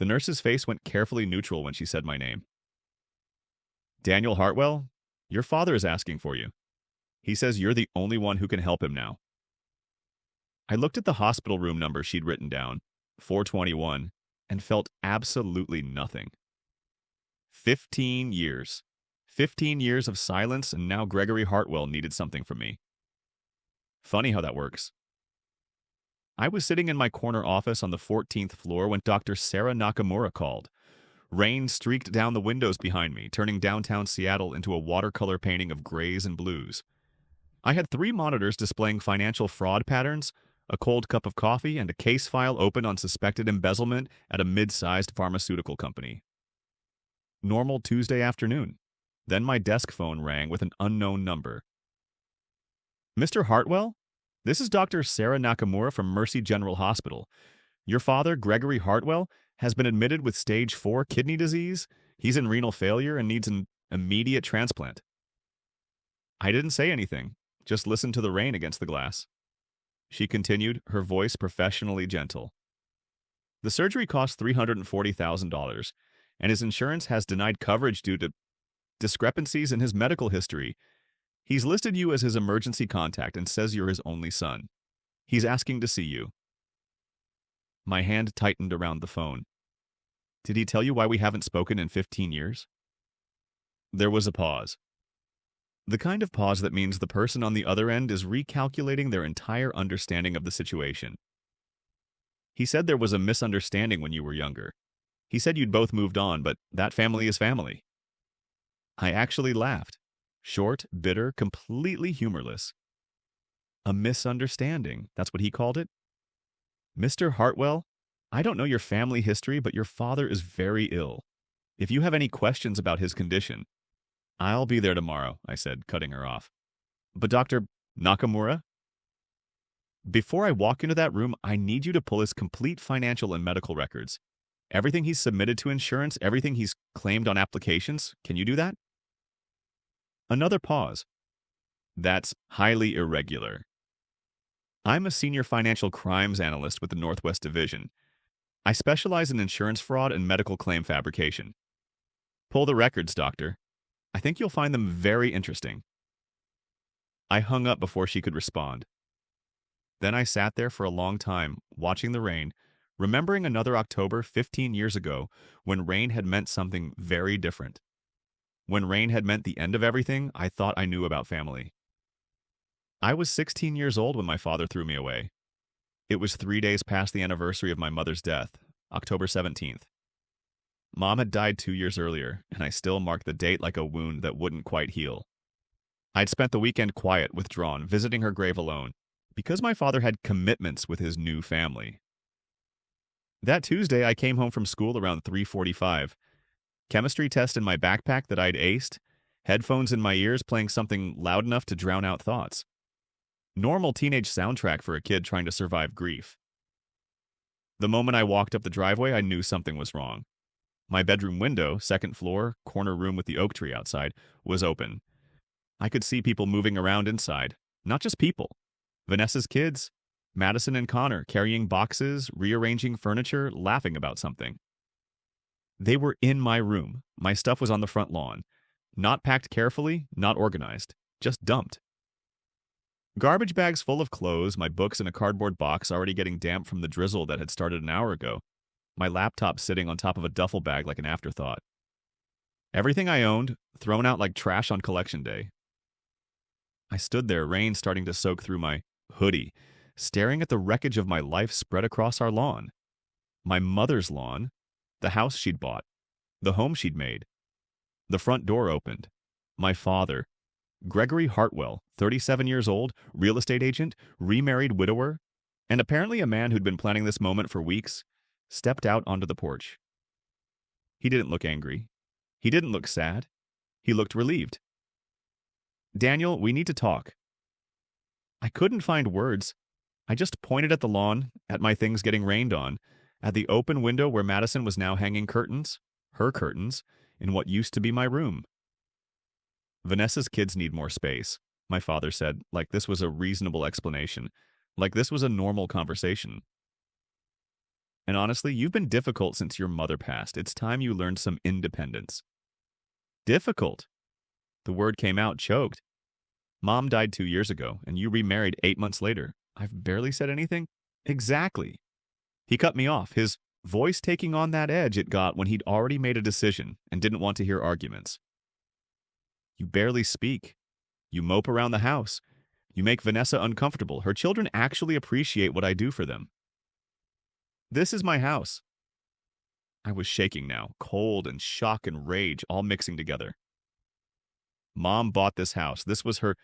The nurse's face went carefully neutral when she said my name. Daniel Hartwell, your father is asking for you. He says you're the only one who can help him now. I looked at the hospital room number she'd written down, 421, and felt absolutely nothing. 15 years. 15 years of silence, and now Gregory Hartwell needed something from me. Funny how that works. I was sitting in my corner office on the 14th floor when Dr. Sarah Nakamura called. Rain streaked down the windows behind me, turning downtown Seattle into a watercolor painting of grays and blues. I had 3 monitors displaying financial fraud patterns, a cold cup of coffee, and a case file open on suspected embezzlement at a mid-sized pharmaceutical company. Normal Tuesday afternoon. Then my desk phone rang with an unknown number. Mr. Hartwell? This is Dr. Sarah Nakamura from Mercy General Hospital. Your father, Gregory Hartwell, has been admitted with stage 4 kidney disease. He's in renal failure and needs an immediate transplant. I didn't say anything, just listened to the rain against the glass. She continued, her voice professionally gentle. The surgery cost $340,000, and his insurance has denied coverage due to discrepancies in his medical history. He's listed you as his emergency contact and says you're his only son. He's asking to see you. My hand tightened around the phone. Did he tell you why we haven't spoken in 15 years? There was a pause. The kind of pause that means the person on the other end is recalculating their entire understanding of the situation. He said there was a misunderstanding when you were younger. He said you'd both moved on, but that family is family. I actually laughed. Short, bitter, completely humorless. A misunderstanding, that's what he called it? Mr. Hartwell, I don't know your family history, but your father is very ill. If you have any questions about his condition, I'll be there tomorrow, I said, cutting her off. But Dr. Nakamura? Before I walk into that room, I need you to pull his complete financial and medical records. Everything he's submitted to insurance, everything he's claimed on applications. Can you do that? Another pause. That's highly irregular. I'm a senior financial crimes analyst with the Northwest Division. I specialize in insurance fraud and medical claim fabrication. Pull the records, doctor. I think you'll find them very interesting. I hung up before she could respond. Then I sat there for a long time, watching the rain, remembering another October 15 years ago when rain had meant something very different. When rain had meant the end of everything I thought I knew about family. I was 16 years old when my father threw me away. It was 3 days past the anniversary of my mother's death, October 17th. Mom had died 2 years earlier, and I still marked the date like a wound that wouldn't quite heal. I'd spent the weekend quiet, withdrawn, visiting her grave alone, because my father had commitments with his new family. That Tuesday, I came home from school around 3:45. Chemistry test in my backpack that I'd aced, headphones in my ears playing something loud enough to drown out thoughts. Normal teenage soundtrack for a kid trying to survive grief. The moment I walked up the driveway, I knew something was wrong. My bedroom window, second floor, corner room with the oak tree outside, was open. I could see people moving around inside. Not just people. Vanessa's kids, Madison and Connor, carrying boxes, rearranging furniture, laughing about something. They were in my room. My stuff was on the front lawn. Not packed carefully, not organized. Just dumped. Garbage bags full of clothes, my books in a cardboard box already getting damp from the drizzle that had started an hour ago. My laptop sitting on top of a duffel bag like an afterthought. Everything I owned, thrown out like trash on collection day. I stood there, rain starting to soak through my hoodie, staring at the wreckage of my life spread across our lawn. My mother's lawn, the house she'd bought, the home she'd made. The front door opened. My father, Gregory Hartwell, 37 years old, real estate agent, remarried widower, and apparently a man who'd been planning this moment for weeks, stepped out onto the porch. He didn't look angry. He didn't look sad. He looked relieved. Daniel, we need to talk. I couldn't find words. I just pointed at the lawn, at my things getting rained on, at the open window where Madison was now hanging curtains, her curtains, in what used to be my room. Vanessa's kids need more space, my father said, like this was a reasonable explanation, like this was a normal conversation. And honestly, you've been difficult since your mother passed. It's time you learned some independence. Difficult. The word came out choked. Mom died 2 years ago, and you remarried 8 months later. I've barely said anything? Exactly. He cut me off, his voice taking on that edge it got when he'd already made a decision and didn't want to hear arguments. You barely speak. You mope around the house. You make Vanessa uncomfortable. Her children actually appreciate what I do for them. This is my house. I was shaking now, cold and shock and rage all mixing together. Mom bought this house. This was her.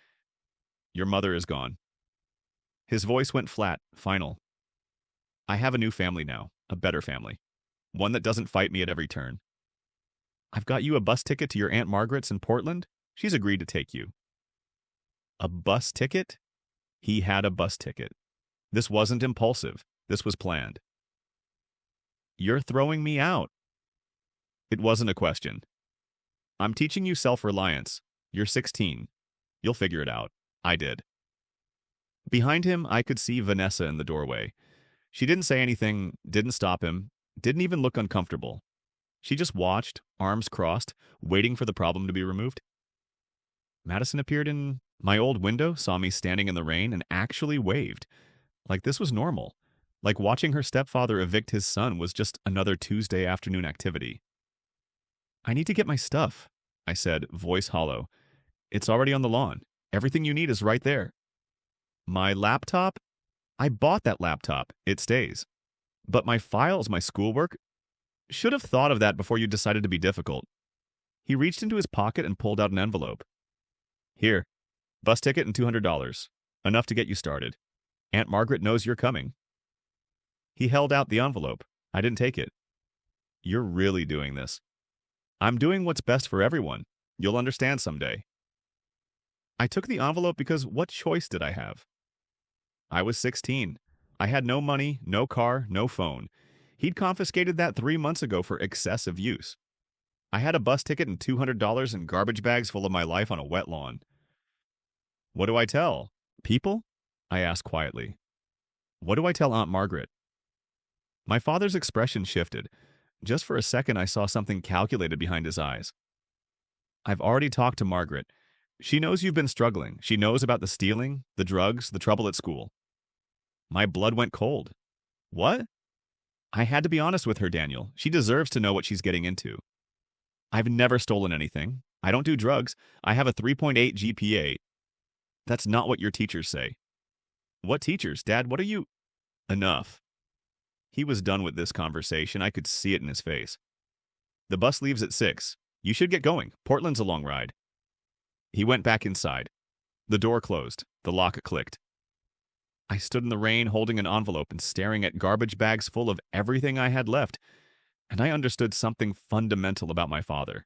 Your mother is gone. His voice went flat, final. I have a new family now, a better family. One that doesn't fight me at every turn. I've got you a bus ticket to your Aunt Margaret's in Portland. She's agreed to take you. A bus ticket? He had a bus ticket. This wasn't impulsive. This was planned. You're throwing me out. It wasn't a question. I'm teaching you self-reliance. You're 16. You'll figure it out. I did. Behind him, I could see Vanessa in the doorway. She didn't say anything, didn't stop him, didn't even look uncomfortable. She just watched, arms crossed, waiting for the problem to be removed. Madison appeared in my old window, saw me standing in the rain, and actually waved. Like this was normal. Like watching her stepfather evict his son was just another Tuesday afternoon activity. I need to get my stuff, I said, voice hollow. It's already on the lawn. Everything you need is right there. My laptop? I bought that laptop. It stays. But my files, my schoolwork? Should have thought of that before you decided to be difficult. He reached into his pocket and pulled out an envelope. Here, bus ticket and $200. Enough to get you started. Aunt Margaret knows you're coming. He held out the envelope. I didn't take it. You're really doing this. I'm doing what's best for everyone. You'll understand someday. I took the envelope because what choice did I have? I was 16. I had no money, no car, no phone. He'd confiscated that 3 months ago for excessive use. I had a bus ticket and $200 in garbage bags full of my life on a wet lawn. What do I tell? People? I asked quietly. What do I tell Aunt Margaret? My father's expression shifted. Just for a second, I saw something calculated behind his eyes. I've already talked to Margaret. She knows you've been struggling. She knows about the stealing, the drugs, the trouble at school. My blood went cold. What? I had to be honest with her, Daniel. She deserves to know what she's getting into. I've never stolen anything. I don't do drugs. I have a 3.8 GPA. That's not what your teachers say. What teachers? Dad, what are you? Enough. He was done with this conversation. I could see it in his face. The bus leaves at 6. You should get going. Portland's a long ride. He went back inside. The door closed. The lock clicked. I stood in the rain holding an envelope and staring at garbage bags full of everything I had left, and I understood something fundamental about my father.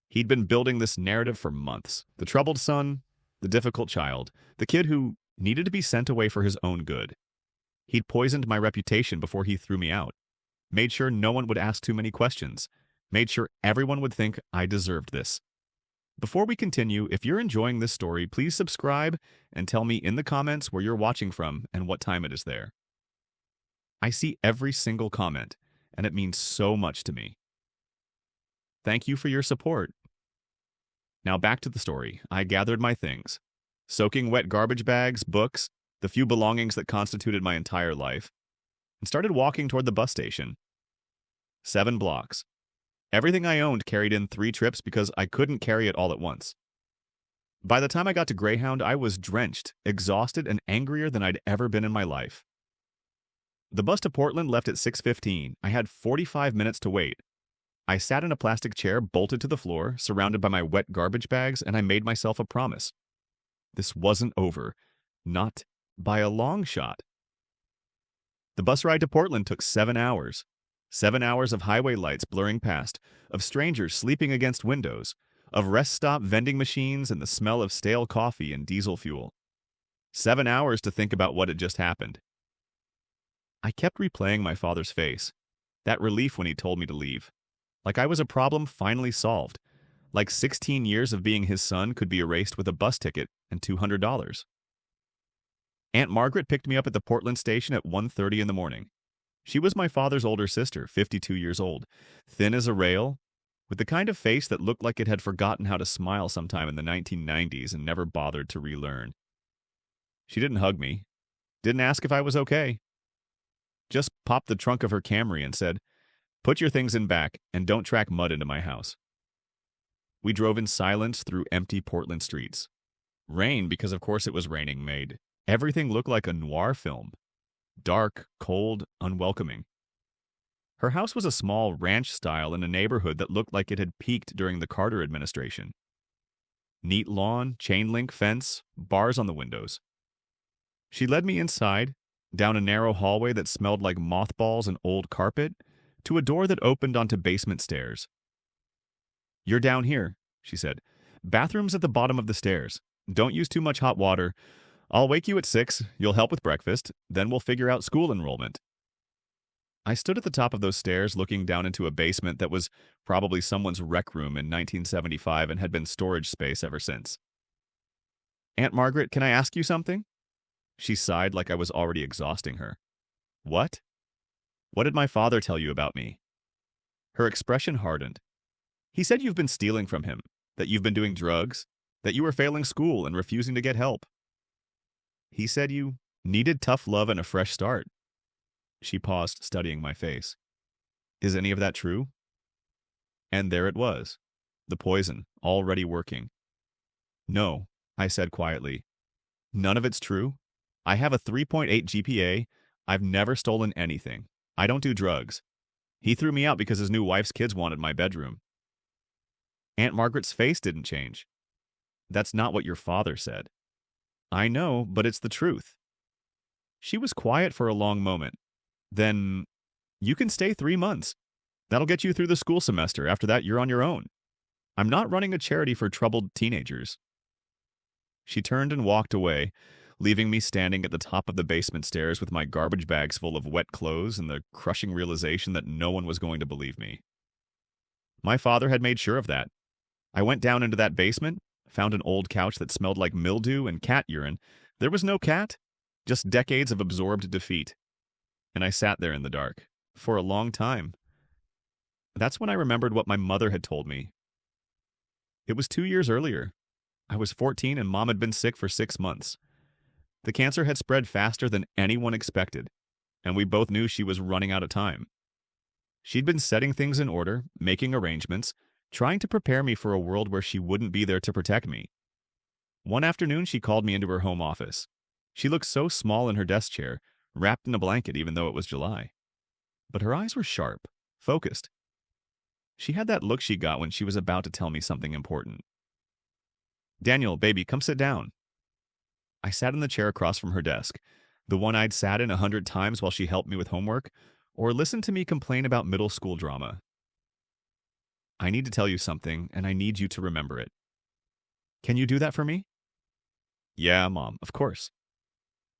He'd been building this narrative for months. The troubled son, the difficult child, the kid who needed to be sent away for his own good. He'd poisoned my reputation before he threw me out, made sure no one would ask too many questions, made sure everyone would think I deserved this. Before we continue, if you're enjoying this story, please subscribe and tell me in the comments where you're watching from and what time it is there. I see every single comment, and it means so much to me. Thank you for your support. Now back to the story. I gathered my things. Soaking wet garbage bags, books, the few belongings that constituted my entire life, and started walking toward the bus station. 7 blocks. Everything I owned carried in 3 trips because I couldn't carry it all at once. By the time I got to Greyhound, I was drenched, exhausted, and angrier than I'd ever been in my life. The bus to Portland left at 6:15. I had 45 minutes to wait. I sat in a plastic chair bolted to the floor, surrounded by my wet garbage bags, and I made myself a promise. This wasn't over. Not by a long shot. The bus ride to Portland took 7 hours. 7 hours of highway lights blurring past, of strangers sleeping against windows, of rest stop vending machines and the smell of stale coffee and diesel fuel. 7 hours to think about what had just happened. I kept replaying my father's face, that relief when he told me to leave. Like I was a problem finally solved. Like 16 years of being his son could be erased with a bus ticket and $200. Aunt Margaret picked me up at the Portland station at 1:30 in the morning. She was my father's older sister, 52 years old, thin as a rail, with the kind of face that looked like it had forgotten how to smile sometime in the 1990s and never bothered to relearn. She didn't hug me, didn't ask if I was okay, just popped the trunk of her Camry and said, "Put your things in back and don't track mud into my house." We drove in silence through empty Portland streets. Rain, because of course it was raining, made everything look like a noir film. Dark, cold, unwelcoming. Her house was a small ranch style in a neighborhood that looked like it had peaked during the Carter administration. Neat lawn, chain link fence, bars on the windows. She led me inside, down a narrow hallway that smelled like mothballs and old carpet, to a door that opened onto basement stairs. "You're down here," she said. "Bathroom's at the bottom of the stairs. Don't use too much hot water. I'll wake you at 6, you'll help with breakfast, then we'll figure out school enrollment." I stood at the top of those stairs looking down into a basement that was probably someone's rec room in 1975 and had been storage space ever since. "Aunt Margaret, can I ask you something?" She sighed like I was already exhausting her. "What?" "What did my father tell you about me?" Her expression hardened. "He said you've been stealing from him, that you've been doing drugs, that you were failing school and refusing to get help. He said you needed tough love and a fresh start." She paused, studying my face. "Is any of that true?" And there it was, the poison, already working. "No," I said quietly. "None of it's true. I have a 3.8 GPA. I've never stolen anything. I don't do drugs. He threw me out because his new wife's kids wanted my bedroom." Aunt Margaret's face didn't change. "That's not what your father said." "I know, but it's the truth." She was quiet for a long moment. Then, "You can stay 3 months. That'll get you through the school semester. After that, you're on your own. I'm not running a charity for troubled teenagers." She turned and walked away, leaving me standing at the top of the basement stairs with my garbage bags full of wet clothes and the crushing realization that no one was going to believe me. My father had made sure of that. I went down into that basement, found an old couch that smelled like mildew and cat urine. There was no cat, just decades of absorbed defeat. And I sat there in the dark, for a long time. That's when I remembered what my mother had told me. It was 2 years earlier. I was 14 and Mom had been sick for 6 months. The cancer had spread faster than anyone expected, and we both knew she was running out of time. She'd been setting things in order, making arrangements, trying to prepare me for a world where she wouldn't be there to protect me. One afternoon, she called me into her home office. She looked so small in her desk chair, wrapped in a blanket even though it was July. But her eyes were sharp, focused. She had that look she got when she was about to tell me something important. "Daniel, baby, come sit down." I sat in the chair across from her desk, the one I'd sat in 100 times while she helped me with homework, or listened to me complain about middle school drama. "I need to tell you something, and I need you to remember it." "Can you do that for me?" "Yeah, Mom, of course."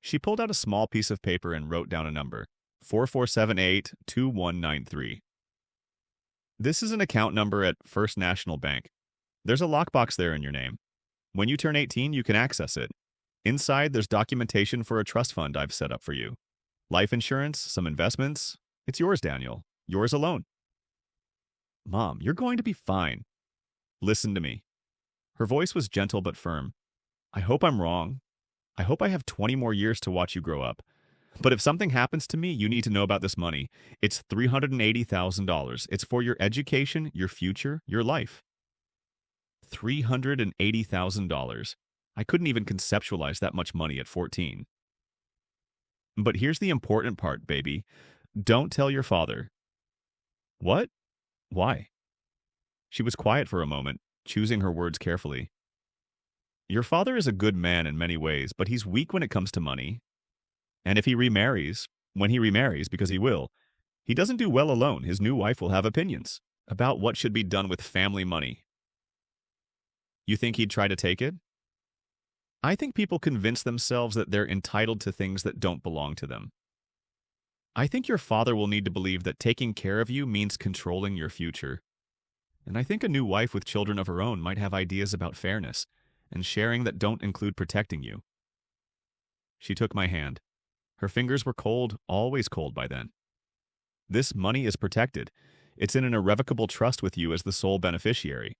She pulled out a small piece of paper and wrote down a number, 4478-2193. "This is an account number at First National Bank. There's a lockbox there in your name. When you turn 18, you can access it. Inside, there's documentation for a trust fund I've set up for you. Life insurance, some investments. It's yours, Daniel. Yours alone." "Mom, you're going to be fine. Listen to me." Her voice was gentle but firm. "I hope I'm wrong. I hope I have 20 more years to watch you grow up. But if something happens to me, you need to know about this money. It's $380,000. It's for your education, your future, your life." $380,000. I couldn't even conceptualize that much money at 14. "But here's the important part, baby. Don't tell your father." "What? Why?" She was quiet for a moment, choosing her words carefully. "Your father is a good man in many ways, but he's weak when it comes to money. And if he remarries, when he remarries, because he will, he doesn't do well alone. His new wife will have opinions about what should be done with family money." "You think he'd try to take it?" "I think people convince themselves that they're entitled to things that don't belong to them. I think your father will need to believe that taking care of you means controlling your future. And I think a new wife with children of her own might have ideas about fairness and sharing that don't include protecting you." She took my hand. Her fingers were cold, always cold by then. This money is protected. It's in an irrevocable trust with you as the sole beneficiary.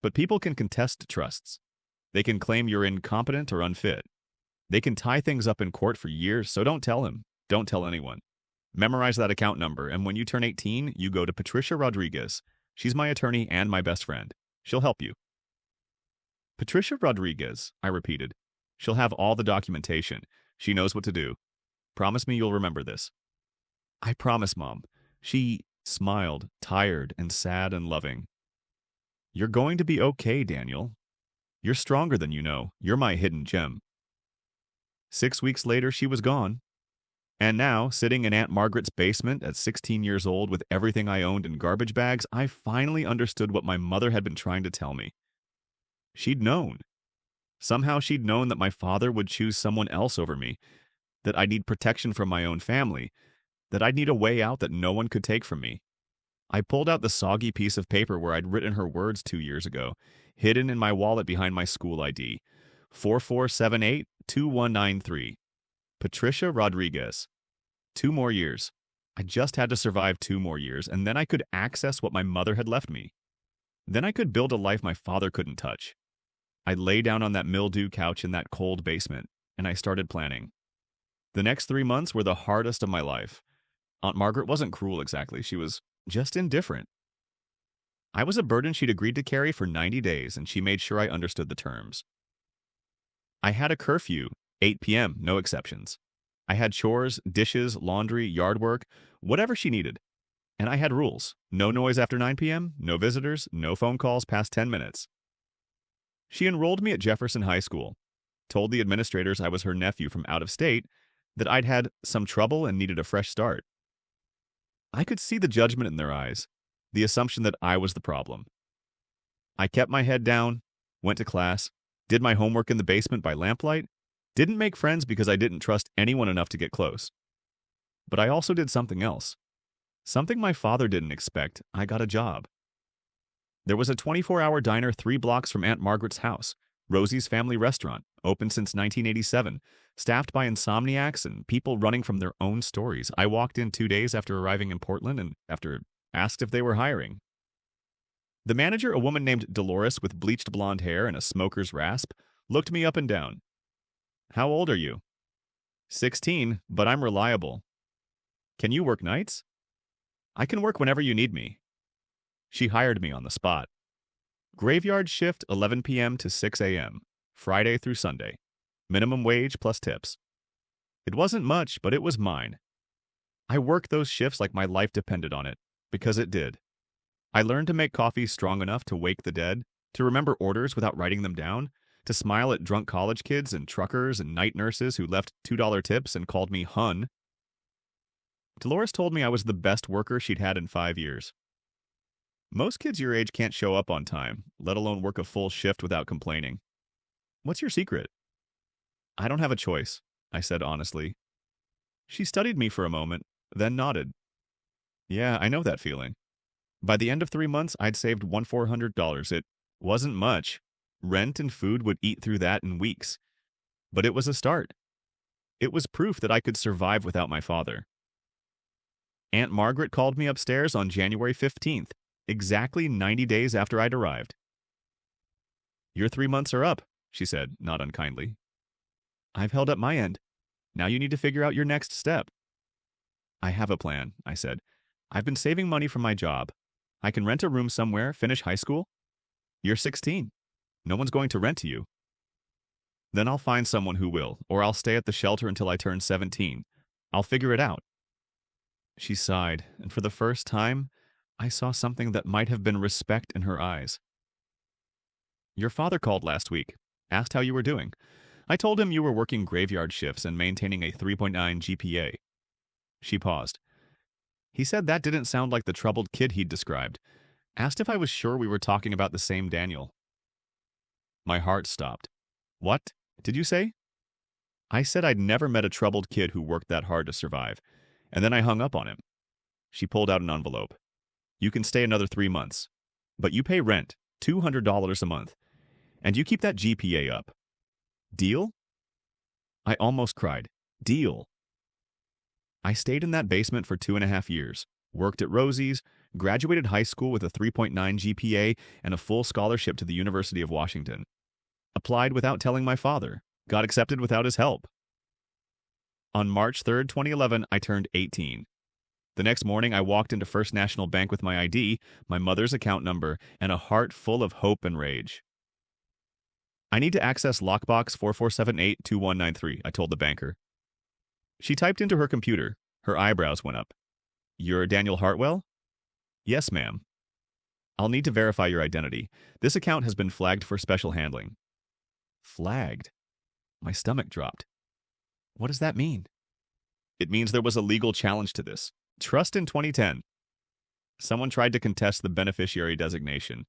But people can contest trusts. They can claim you're incompetent or unfit. They can tie things up in court for years, so don't tell him. Don't tell anyone. Memorize that account number, and when you turn 18, you go to Patricia Rodriguez. She's my attorney and my best friend. She'll help you. Patricia Rodriguez, I repeated. She'll have all the documentation. She knows what to do. Promise me you'll remember this. I promise, Mom. She smiled, tired and sad and loving. You're going to be okay, Daniel. You're stronger than you know. You're my hidden gem. 6 weeks later, she was gone. And now, sitting in Aunt Margaret's basement at 16 years old with everything I owned in garbage bags, I finally understood what my mother had been trying to tell me. She'd known. Somehow she'd known that my father would choose someone else over me, that I'd need protection from my own family, that I'd need a way out that no one could take from me. I pulled out the soggy piece of paper where I'd written her words 2 years ago, hidden in my wallet behind my school ID. 4478-2193. Patricia Rodriguez. 2 more years. I just had to survive 2 more years, and then I could access what my mother had left me. Then I could build a life my father couldn't touch. I lay down on that mildew couch in that cold basement, and I started planning. The next 3 months were the hardest of my life. Aunt Margaret wasn't cruel exactly. She was just indifferent. I was a burden she'd agreed to carry for 90 days, and she made sure I understood the terms. I had a curfew, 8 p.m., no exceptions. I had chores, dishes, laundry, yard work, whatever she needed. And I had rules. No noise after 9 p.m., no visitors, no phone calls past 10 minutes. She enrolled me at Jefferson High School, told the administrators I was her nephew from out of state, that I'd had some trouble and needed a fresh start. I could see the judgment in their eyes, the assumption that I was the problem. I kept my head down, went to class, did my homework in the basement by lamplight, didn't make friends because I didn't trust anyone enough to get close. But I also did something else. Something my father didn't expect. I got a job. There was a 24-hour diner 3 blocks from Aunt Margaret's house, Rosie's Family Restaurant, open since 1987, staffed by insomniacs and people running from their own stories. I walked in 2 days after arriving in Portland and asked if they were hiring. The manager, a woman named Dolores with bleached blonde hair and a smoker's rasp, looked me up and down. How old are you? 16, but I'm reliable. Can you work nights? I can work whenever you need me. She hired me on the spot. Graveyard shift 11 p.m. to 6 a.m., Friday through Sunday. Minimum wage plus tips. It wasn't much, but it was mine. I worked those shifts like my life depended on it, because it did. I learned to make coffee strong enough to wake the dead, to remember orders without writing them down, to smile at drunk college kids and truckers and night nurses who left $2 tips and called me hun. Dolores told me I was the best worker she'd had in 5 years. Most kids your age can't show up on time, let alone work a full shift without complaining. What's your secret? I don't have a choice, I said honestly. She studied me for a moment, then nodded. Yeah, I know that feeling. By the end of 3 months, I'd saved $1,400. It wasn't much. Rent and food would eat through that in weeks. But it was a start. It was proof that I could survive without my father. Aunt Margaret called me upstairs on January 15th, exactly 90 days after I'd arrived. Your 3 months are up, she said, not unkindly. I've held up my end. Now you need to figure out your next step. I have a plan, I said. I've been saving money from my job. I can rent a room somewhere, finish high school. You're 16. No one's going to rent to you. Then I'll find someone who will, or I'll stay at the shelter until I turn 17. I'll figure it out. She sighed, and for the first time, I saw something that might have been respect in her eyes. Your father called last week, asked how you were doing. I told him you were working graveyard shifts and maintaining a 3.9 GPA. She paused. He said that didn't sound like the troubled kid he'd described. Asked if I was sure we were talking about the same Daniel. My heart stopped. What did you say? I said I'd never met a troubled kid who worked that hard to survive, and then I hung up on him. She pulled out an envelope. You can stay another 3 months, but you pay rent, $200 a month, and you keep that GPA up. Deal? I almost cried. Deal. I stayed in that basement for 2.5 years, worked at Rosie's, graduated high school with a 3.9 GPA and a full scholarship to the University of Washington. Applied without telling my father. Got accepted without his help. On March 3rd, 2011, I turned 18. The next morning, I walked into First National Bank with my ID, my mother's account number, and a heart full of hope and rage. I need to access lockbox 44782193, I told the banker. She typed into her computer. Her eyebrows went up. You're Daniel Hartwell? Yes, ma'am. I'll need to verify your identity. This account has been flagged for special handling. Flagged? My stomach dropped. What does that mean? It means there was a legal challenge to this. Trust in 2010. Someone tried to contest the beneficiary designation,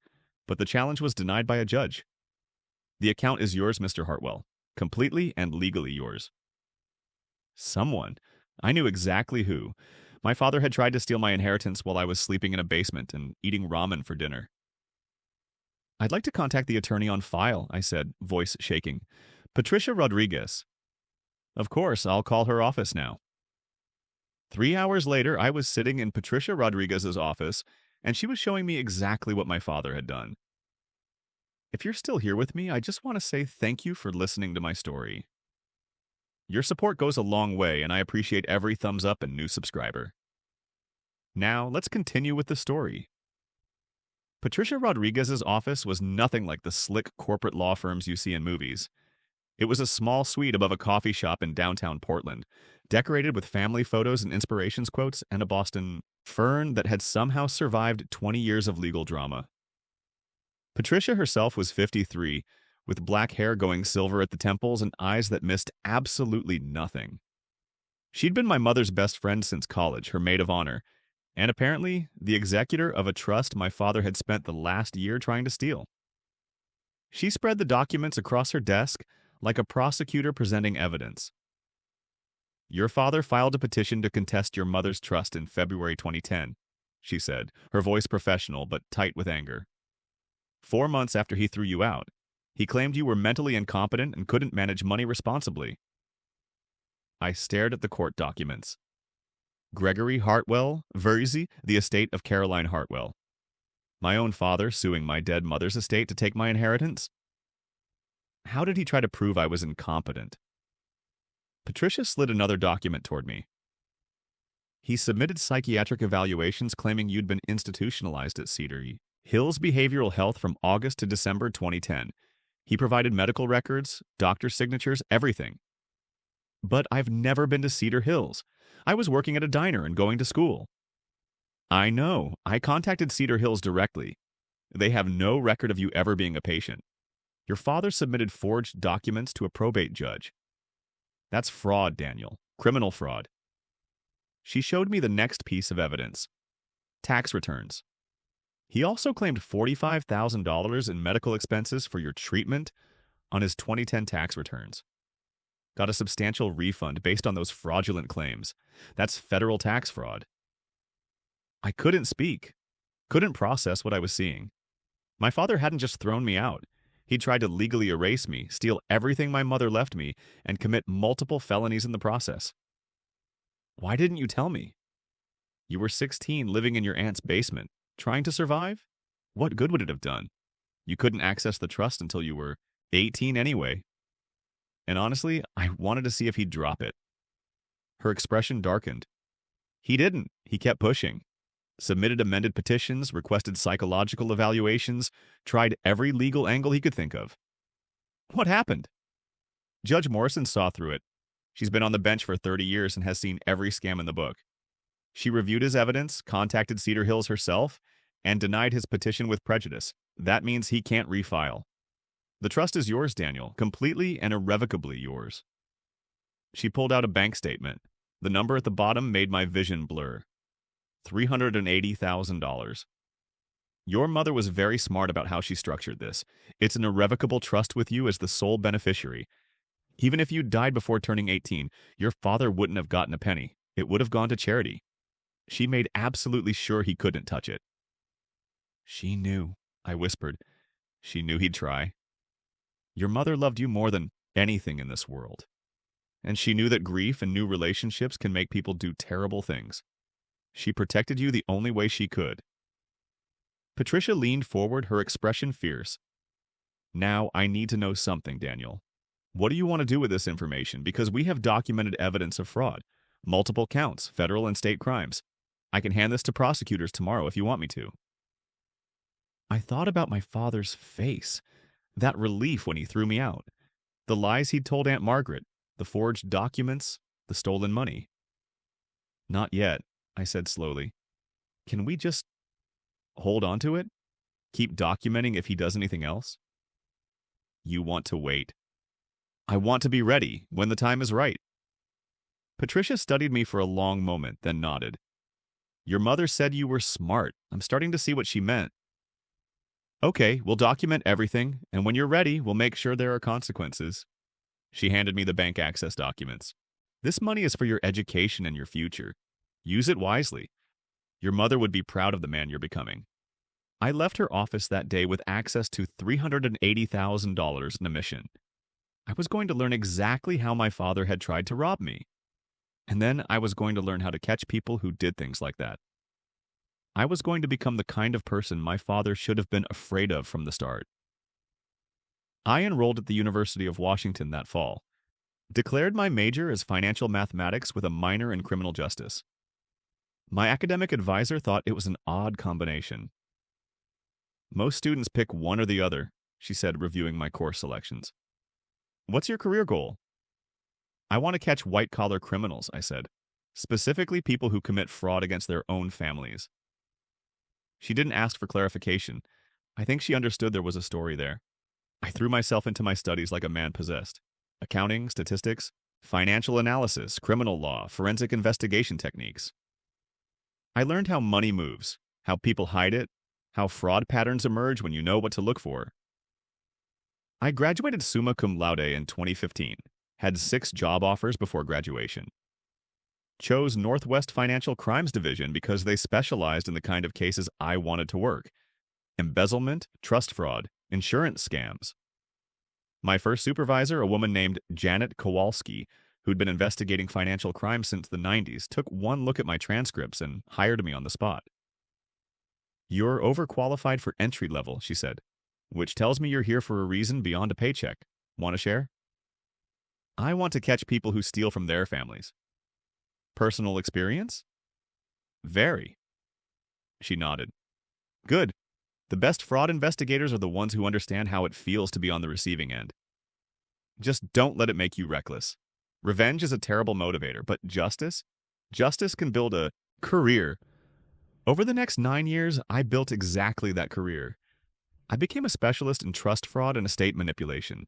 but the challenge was denied by a judge. The account is yours, Mr. Hartwell. Completely and legally yours. Someone. I knew exactly who. My father had tried to steal my inheritance while I was sleeping in a basement and eating ramen for dinner. I'd like to contact the attorney on file, I said, voice shaking. Patricia Rodriguez. Of course, I'll call her office now. 3 hours later, I was sitting in Patricia Rodriguez's office, and she was showing me exactly what my father had done. If you're still here with me, I just want to say thank you for listening to my story. Your support goes a long way, and I appreciate every thumbs up and new subscriber. Now, let's continue with the story. Patricia Rodriguez's office was nothing like the slick corporate law firms you see in movies. It was a small suite above a coffee shop in downtown Portland, decorated with family photos and inspirations quotes and a Boston fern that had somehow survived 20 years of legal drama. Patricia herself was 53, with black hair going silver at the temples and eyes that missed absolutely nothing. She'd been my mother's best friend since college, her maid of honor, and apparently the executor of a trust my father had spent the last year trying to steal. She spread the documents across her desk like a prosecutor presenting evidence. Your father filed a petition to contest your mother's trust in February 2010, she said, her voice professional but tight with anger. 4 months after he threw you out, he claimed you were mentally incompetent and couldn't manage money responsibly. I stared at the court documents. Gregory Hartwell, Versey, the estate of Caroline Hartwell. My own father suing my dead mother's estate to take my inheritance? How did he try to prove I was incompetent? Patricia slid another document toward me. He submitted psychiatric evaluations claiming you'd been institutionalized at Cedar Hills Behavioral Health from August to December 2010. He provided medical records, doctor signatures, everything. But I've never been to Cedar Hills. I was working at a diner and going to school. I know. I contacted Cedar Hills directly. They have no record of you ever being a patient. Your father submitted forged documents to a probate judge. That's fraud, Daniel. Criminal fraud. She showed me the next piece of evidence. Tax returns. He also claimed $45,000 in medical expenses for your treatment on his 2010 tax returns. Got a substantial refund based on those fraudulent claims. That's federal tax fraud. I couldn't speak. Couldn't process what I was seeing. My father hadn't just thrown me out. He tried to legally erase me, steal everything my mother left me, and commit multiple felonies in the process. Why didn't you tell me? You were 16, living in your aunt's basement. Trying to survive? What good would it have done? You couldn't access the trust until you were 18 anyway. And honestly, I wanted to see if he'd drop it. Her expression darkened. He didn't. He kept pushing. Submitted amended petitions, requested psychological evaluations, tried every legal angle he could think of. What happened? Judge Morrison saw through it. She's been on the bench for 30 years and has seen every scam in the book. She reviewed his evidence, contacted Cedar Hills herself, and denied his petition with prejudice. That means he can't refile. The trust is yours, Daniel, completely and irrevocably yours. She pulled out a bank statement. The number at the bottom made my vision blur. $380,000. Your mother was very smart about how she structured this. It's an irrevocable trust with you as the sole beneficiary. Even if you died before turning 18, your father wouldn't have gotten a penny. It would have gone to charity. She made absolutely sure he couldn't touch it. She knew, I whispered. She knew he'd try. Your mother loved you more than anything in this world. And she knew that grief and new relationships can make people do terrible things. She protected you the only way she could. Patricia leaned forward, her expression fierce. Now, I need to know something, Daniel. What do you want to do with this information? Because we have documented evidence of fraud. Multiple counts, federal and state crimes. I can hand this to prosecutors tomorrow if you want me to. I thought about my father's face. That relief when he threw me out. The lies he'd told Aunt Margaret. The forged documents. The stolen money. Not yet, I said slowly. Can we just hold on to it? Keep documenting if he does anything else? You want to wait. I want to be ready when the time is right. Patricia studied me for a long moment, then nodded. Your mother said you were smart. I'm starting to see what she meant. Okay, we'll document everything, and when you're ready, we'll make sure there are consequences. She handed me the bank access documents. This money is for your education and your future. Use it wisely. Your mother would be proud of the man you're becoming. I left her office that day with access to $380,000 in a mission. I was going to learn exactly how my father had tried to rob me. And then I was going to learn how to catch people who did things like that. I was going to become the kind of person my father should have been afraid of from the start. I enrolled at the University of Washington that fall, declared my major as financial mathematics with a minor in criminal justice. My academic advisor thought it was an odd combination. Most students pick one or the other, she said, reviewing my course selections. What's your career goal? I want to catch white-collar criminals, I said, specifically people who commit fraud against their own families. She didn't ask for clarification. I think she understood there was a story there. I threw myself into my studies like a man possessed. Accounting, statistics, financial analysis, criminal law, forensic investigation techniques. I learned how money moves, how people hide it, how fraud patterns emerge when you know what to look for. I graduated summa cum laude in 2015, had 6 job offers before graduation. Chose Northwest Financial Crimes Division because they specialized in the kind of cases I wanted to work. Embezzlement, trust fraud, insurance scams. My first supervisor, a woman named Janet Kowalski, who'd been investigating financial crime since the 90s, took one look at my transcripts and hired me on the spot. You're overqualified for entry level, she said, which tells me you're here for a reason beyond a paycheck. Want to share? I want to catch people who steal from their families. Personal experience? Very. She nodded. Good. The best fraud investigators are the ones who understand how it feels to be on the receiving end. Just don't let it make you reckless. Revenge is a terrible motivator, but justice? Justice can build a career. Over the next 9 years, I built exactly that career. I became a specialist in trust fraud and estate manipulation.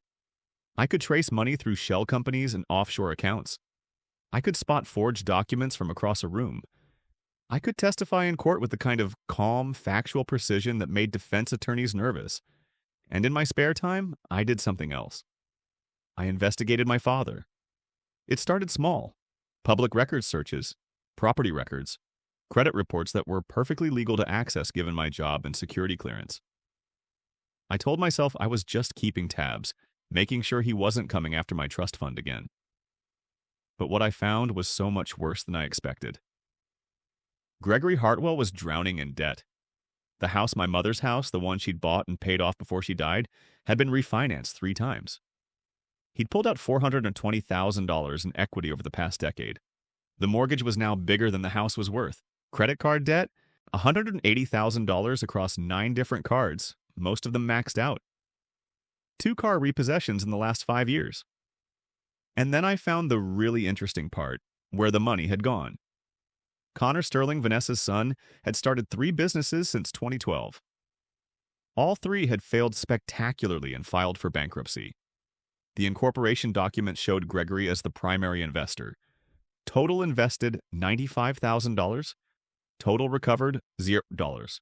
I could trace money through shell companies and offshore accounts. I could spot forged documents from across a room. I could testify in court with the kind of calm, factual precision that made defense attorneys nervous. And in my spare time, I did something else. I investigated my father. It started small. Public records searches, property records, credit reports that were perfectly legal to access given my job and security clearance. I told myself I was just keeping tabs, making sure he wasn't coming after my trust fund again. But what I found was so much worse than I expected. Gregory Hartwell was drowning in debt. The house, my mother's house, the one she'd bought and paid off before she died, had been refinanced 3 times. He'd pulled out $420,000 in equity over the past decade. The mortgage was now bigger than the house was worth. Credit card debt? $180,000 across 9 different cards, most of them maxed out. 2 car repossessions in the last 5 years. And then I found the really interesting part, where the money had gone. Connor Sterling, Vanessa's son, had started 3 businesses since 2012. All 3 had failed spectacularly and filed for bankruptcy. The incorporation document showed Gregory as the primary investor. Total invested $95,000. Total recovered $0.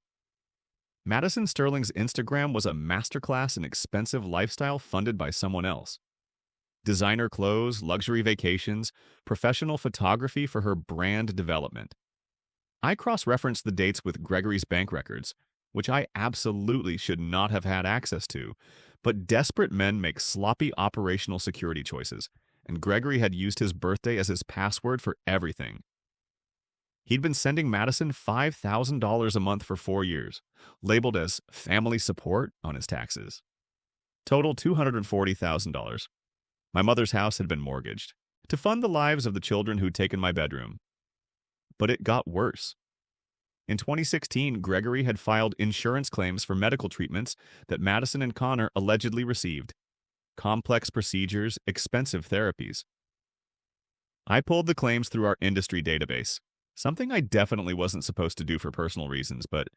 Madison Sterling's Instagram was a masterclass in expensive lifestyle funded by someone else. Designer clothes, luxury vacations, professional photography for her brand development. I cross-referenced the dates with Gregory's bank records, which I absolutely should not have had access to, but desperate men make sloppy operational security choices, and Gregory had used his birthday as his password for everything. He'd been sending Madison $5,000 a month for 4 years, labeled as family support on his taxes. Total $240,000. My mother's house had been mortgaged to fund the lives of the children who'd taken my bedroom. But it got worse. In 2016, Gregory had filed insurance claims for medical treatments that Madison and Connor allegedly received. Complex procedures, expensive therapies. I pulled the claims through our industry database, something I definitely wasn't supposed to do for personal reasons, but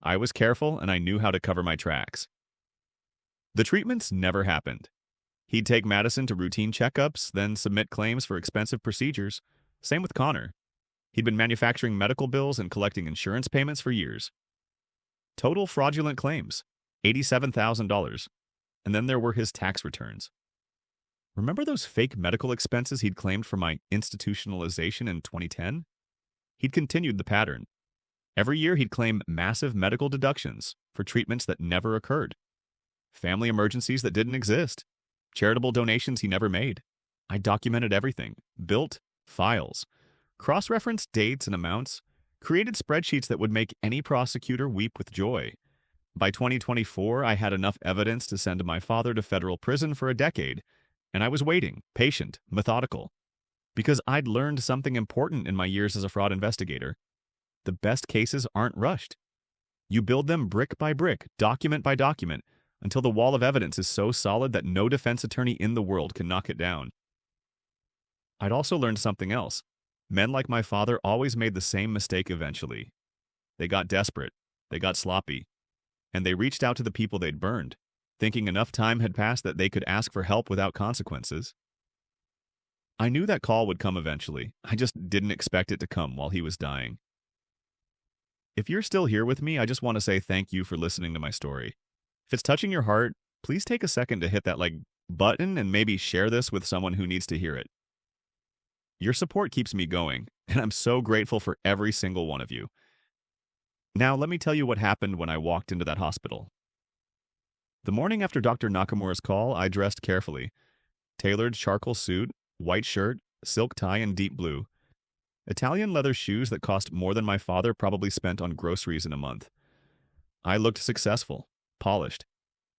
I was careful and I knew how to cover my tracks. The treatments never happened. He'd take Madison to routine checkups, then submit claims for expensive procedures. Same with Connor. He'd been manufacturing medical bills and collecting insurance payments for years. Total fraudulent claims, $87,000. And then there were his tax returns. Remember those fake medical expenses he'd claimed for my institutionalization in 2010? He'd continued the pattern. Every year he'd claim massive medical deductions for treatments that never occurred. Family emergencies that didn't exist. Charitable donations he never made. I documented everything. Built files. Cross-referenced dates and amounts. Created spreadsheets that would make any prosecutor weep with joy. By 2024, I had enough evidence to send my father to federal prison for a decade, and I was waiting, patient, methodical. Because I'd learned something important in my years as a fraud investigator. The best cases aren't rushed. You build them brick by brick, document by document, until the wall of evidence is so solid that no defense attorney in the world can knock it down. I'd also learned something else. Men like my father always made the same mistake eventually. They got desperate, they got sloppy, and they reached out to the people they'd burned, thinking enough time had passed that they could ask for help without consequences. I knew that call would come eventually. I just didn't expect it to come while he was dying. If you're still here with me, I just want to say thank you for listening to my story. If it's touching your heart, please take a second to hit that button and maybe share this with someone who needs to hear it. Your support keeps me going, and I'm so grateful for every single one of you. Now, let me tell you what happened when I walked into that hospital. The morning after Dr. Nakamura's call, I dressed carefully. Tailored charcoal suit, white shirt, silk tie, and deep blue. Italian leather shoes that cost more than my father probably spent on groceries in a month. I looked successful, polished.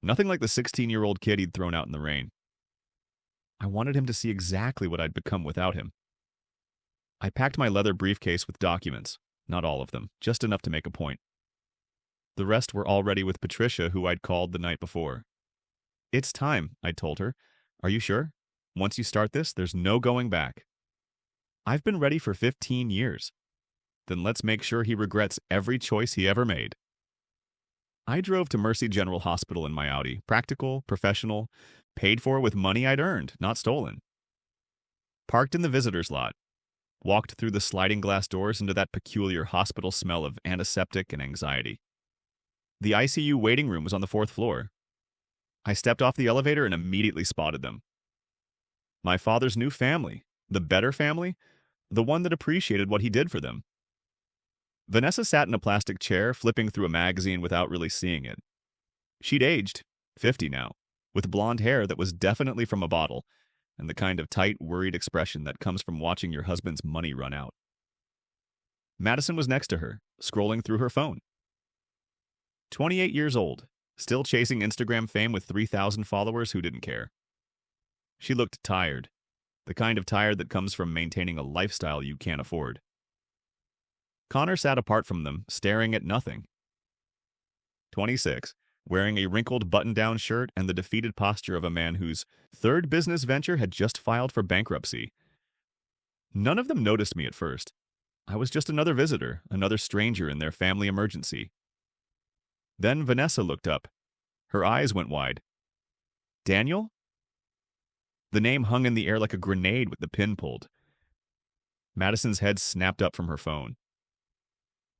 Nothing like the 16-year-old kid he'd thrown out in the rain. I wanted him to see exactly what I'd become without him. I packed my leather briefcase with documents, not all of them, just enough to make a point. The rest were already with Patricia, who I'd called the night before. "It's time," I told her. "Are you sure? Once you start this, there's no going back." "I've been ready for 15 years. Then let's make sure he regrets every choice he ever made." I drove to Mercy General Hospital in my Audi, practical, professional, paid for with money I'd earned, not stolen. Parked in the visitor's lot. Walked through the sliding glass doors into that peculiar hospital smell of antiseptic and anxiety. The ICU waiting room was on the 4th floor. I stepped off the elevator and immediately spotted them. My father's new family, the better family, the one that appreciated what he did for them. Vanessa sat in a plastic chair, flipping through a magazine without really seeing it. She'd aged, 50 now, with blonde hair that was definitely from a bottle, and the kind of tight, worried expression that comes from watching your husband's money run out. Madison was next to her, scrolling through her phone. 28 years old, still chasing Instagram fame with 3,000 followers who didn't care. She looked tired, the kind of tired that comes from maintaining a lifestyle you can't afford. Connor sat apart from them, staring at nothing. 26, wearing a wrinkled button-down shirt and the defeated posture of a man whose third business venture had just filed for bankruptcy. None of them noticed me at first. I was just another visitor, another stranger in their family emergency. Then Vanessa looked up. Her eyes went wide. "Daniel?" The name hung in the air like a grenade with the pin pulled. Madison's head snapped up from her phone.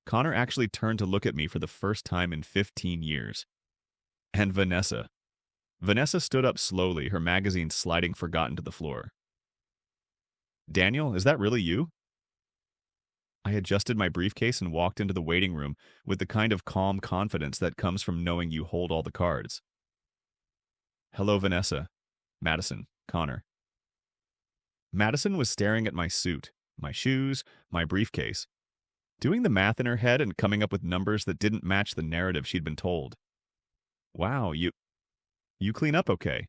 Connor actually turned to look at me for the first time in 15 years. And Vanessa. Vanessa stood up slowly, her magazine sliding forgotten to the floor. "Daniel, is that really you?" I adjusted my briefcase and walked into the waiting room with the kind of calm confidence that comes from knowing you hold all the cards. "Hello, Vanessa." "Madison." "Connor." Madison was staring at my suit, my shoes, my briefcase. doing the math in her head and coming up with numbers that didn't match the narrative she'd been told. Wow, you clean up okay.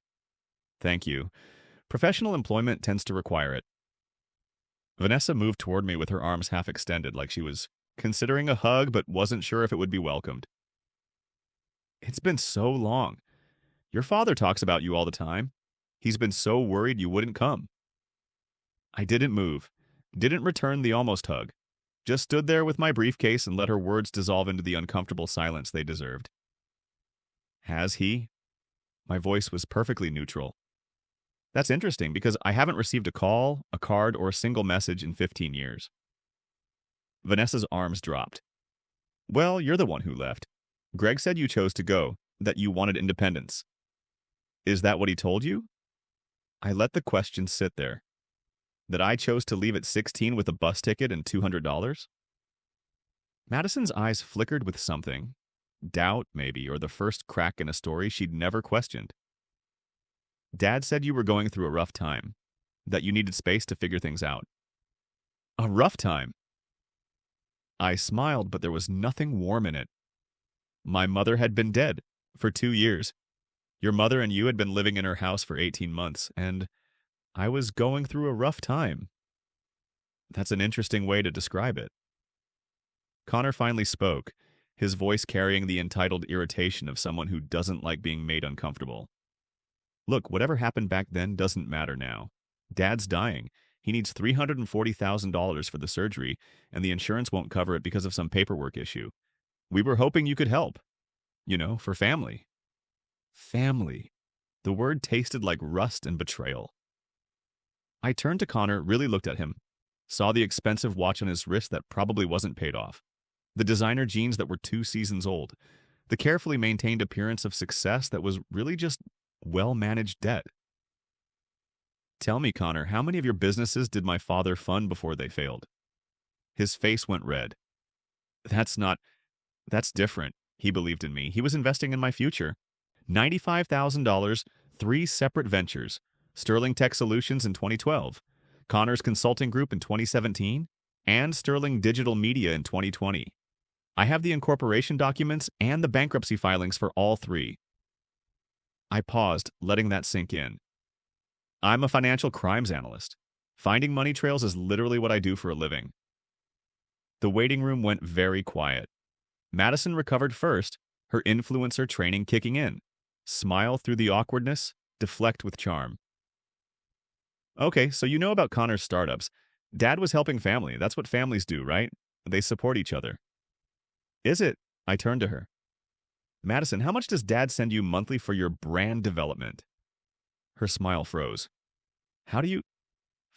Thank you. Professional employment tends to require it. Vanessa moved toward me with her arms half extended like she was considering a hug but wasn't sure if it would be welcomed. It's been so long. Your father talks about you all the time. He's been so worried you wouldn't come. I didn't move, didn't return the almost hug, just stood there with my briefcase and let her words dissolve into the uncomfortable silence they deserved. Has he? My voice was perfectly neutral. That's interesting because I haven't received a call, a card, or a single message in 15 years. Vanessa's arms dropped. Well, you're the one who left. Greg said you chose to go, that you wanted independence. Is that what he told you? I let the question sit there. That I chose to leave at 16 with a bus ticket and $200? Madison's eyes flickered with something. Doubt, maybe, or the first crack in a story she'd never questioned. Dad said you were going through a rough time, that you needed space to figure things out. A rough time? I smiled, but there was nothing warm in it. My mother had been dead for 2 years. Your mother and you had been living in her house for 18 months, and I was going through a rough time. That's an interesting way to describe it. Connor finally spoke, his voice carrying the entitled irritation of someone who doesn't like being made uncomfortable. Look, whatever happened back then doesn't matter now. Dad's dying. He needs $340,000 for the surgery, and the insurance won't cover it because of some paperwork issue. We were hoping you could help. You know, for family. Family. The word tasted like rust and betrayal. I turned to Connor, really looked at him, saw the expensive watch on his wrist that probably wasn't paid off, the designer jeans that were 2 seasons old, the carefully maintained appearance of success that was really just well-managed debt. Tell me, Connor, how many of your businesses did my father fund before they failed? His face went red. That's different. He believed in me. He was investing in my future. $95,000, 3 separate ventures. Sterling Tech Solutions in 2012, Connor's Consulting Group in 2017, and Sterling Digital Media in 2020. I have the incorporation documents and the bankruptcy filings for all 3. I paused, letting that sink in. I'm a financial crimes analyst. Finding money trails is literally what I do for a living. The waiting room went very quiet. Madison recovered first, her influencer training kicking in. Smile through the awkwardness, deflect with charm. Okay, so you know about Connor's startups. Dad was helping family. That's what families do, right? They support each other. Is it? I turned to her. Madison, how much does Dad send you monthly for your brand development? Her smile froze. How do you...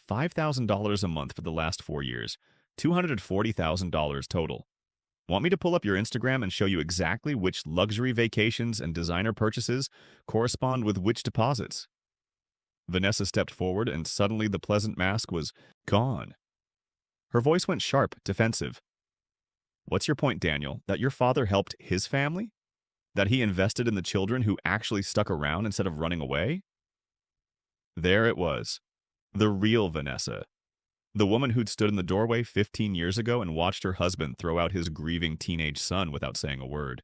$5,000 a month for the last 4 years. $240,000 total. Want me to pull up your Instagram and show you exactly which luxury vacations and designer purchases correspond with which deposits? Vanessa stepped forward, and suddenly the pleasant mask was gone. Her voice went sharp, defensive. What's your point, Daniel? That your father helped his family? That he invested in the children who actually stuck around instead of running away? There it was. The real Vanessa. The woman who'd stood in the doorway 15 years ago and watched her husband throw out his grieving teenage son without saying a word.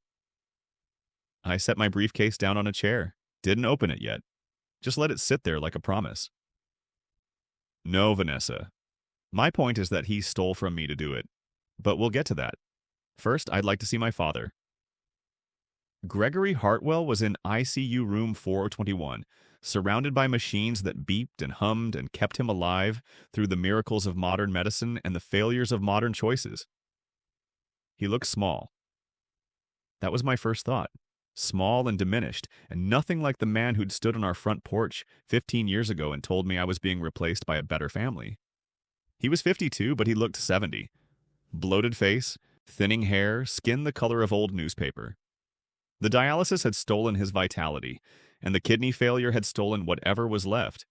I set my briefcase down on a chair. Didn't open it yet. Just let it sit there like a promise. No, Vanessa. My point is that he stole from me to do it. But we'll get to that. First, I'd like to see my father. Gregory Hartwell was in ICU room 421, surrounded by machines that beeped and hummed and kept him alive through the miracles of modern medicine and the failures of modern choices. He looked small. That was my first thought. Small and diminished, and nothing like the man who'd stood on our front porch 15 years ago and told me I was being replaced by a better family. He was 52, but he looked 70. Bloated face, thinning hair, skin the color of old newspaper. The dialysis had stolen his vitality, and the kidney failure had stolen whatever was left.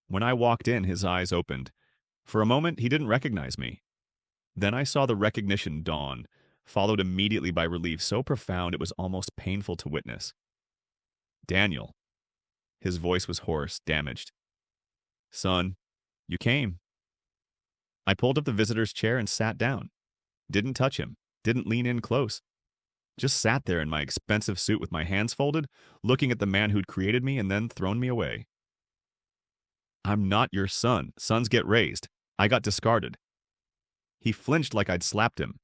When I walked in, his eyes opened. For a moment, he didn't recognize me. Then I saw the recognition dawn, followed immediately by relief so profound it was almost painful to witness. Daniel. His voice was hoarse, damaged. Son, you came. I pulled up the visitor's chair and sat down. Didn't touch him. Didn't lean in close. Just sat there in my expensive suit with my hands folded, looking at the man who'd created me and then thrown me away. I'm not your son. Sons get raised. I got discarded. He flinched like I'd slapped him.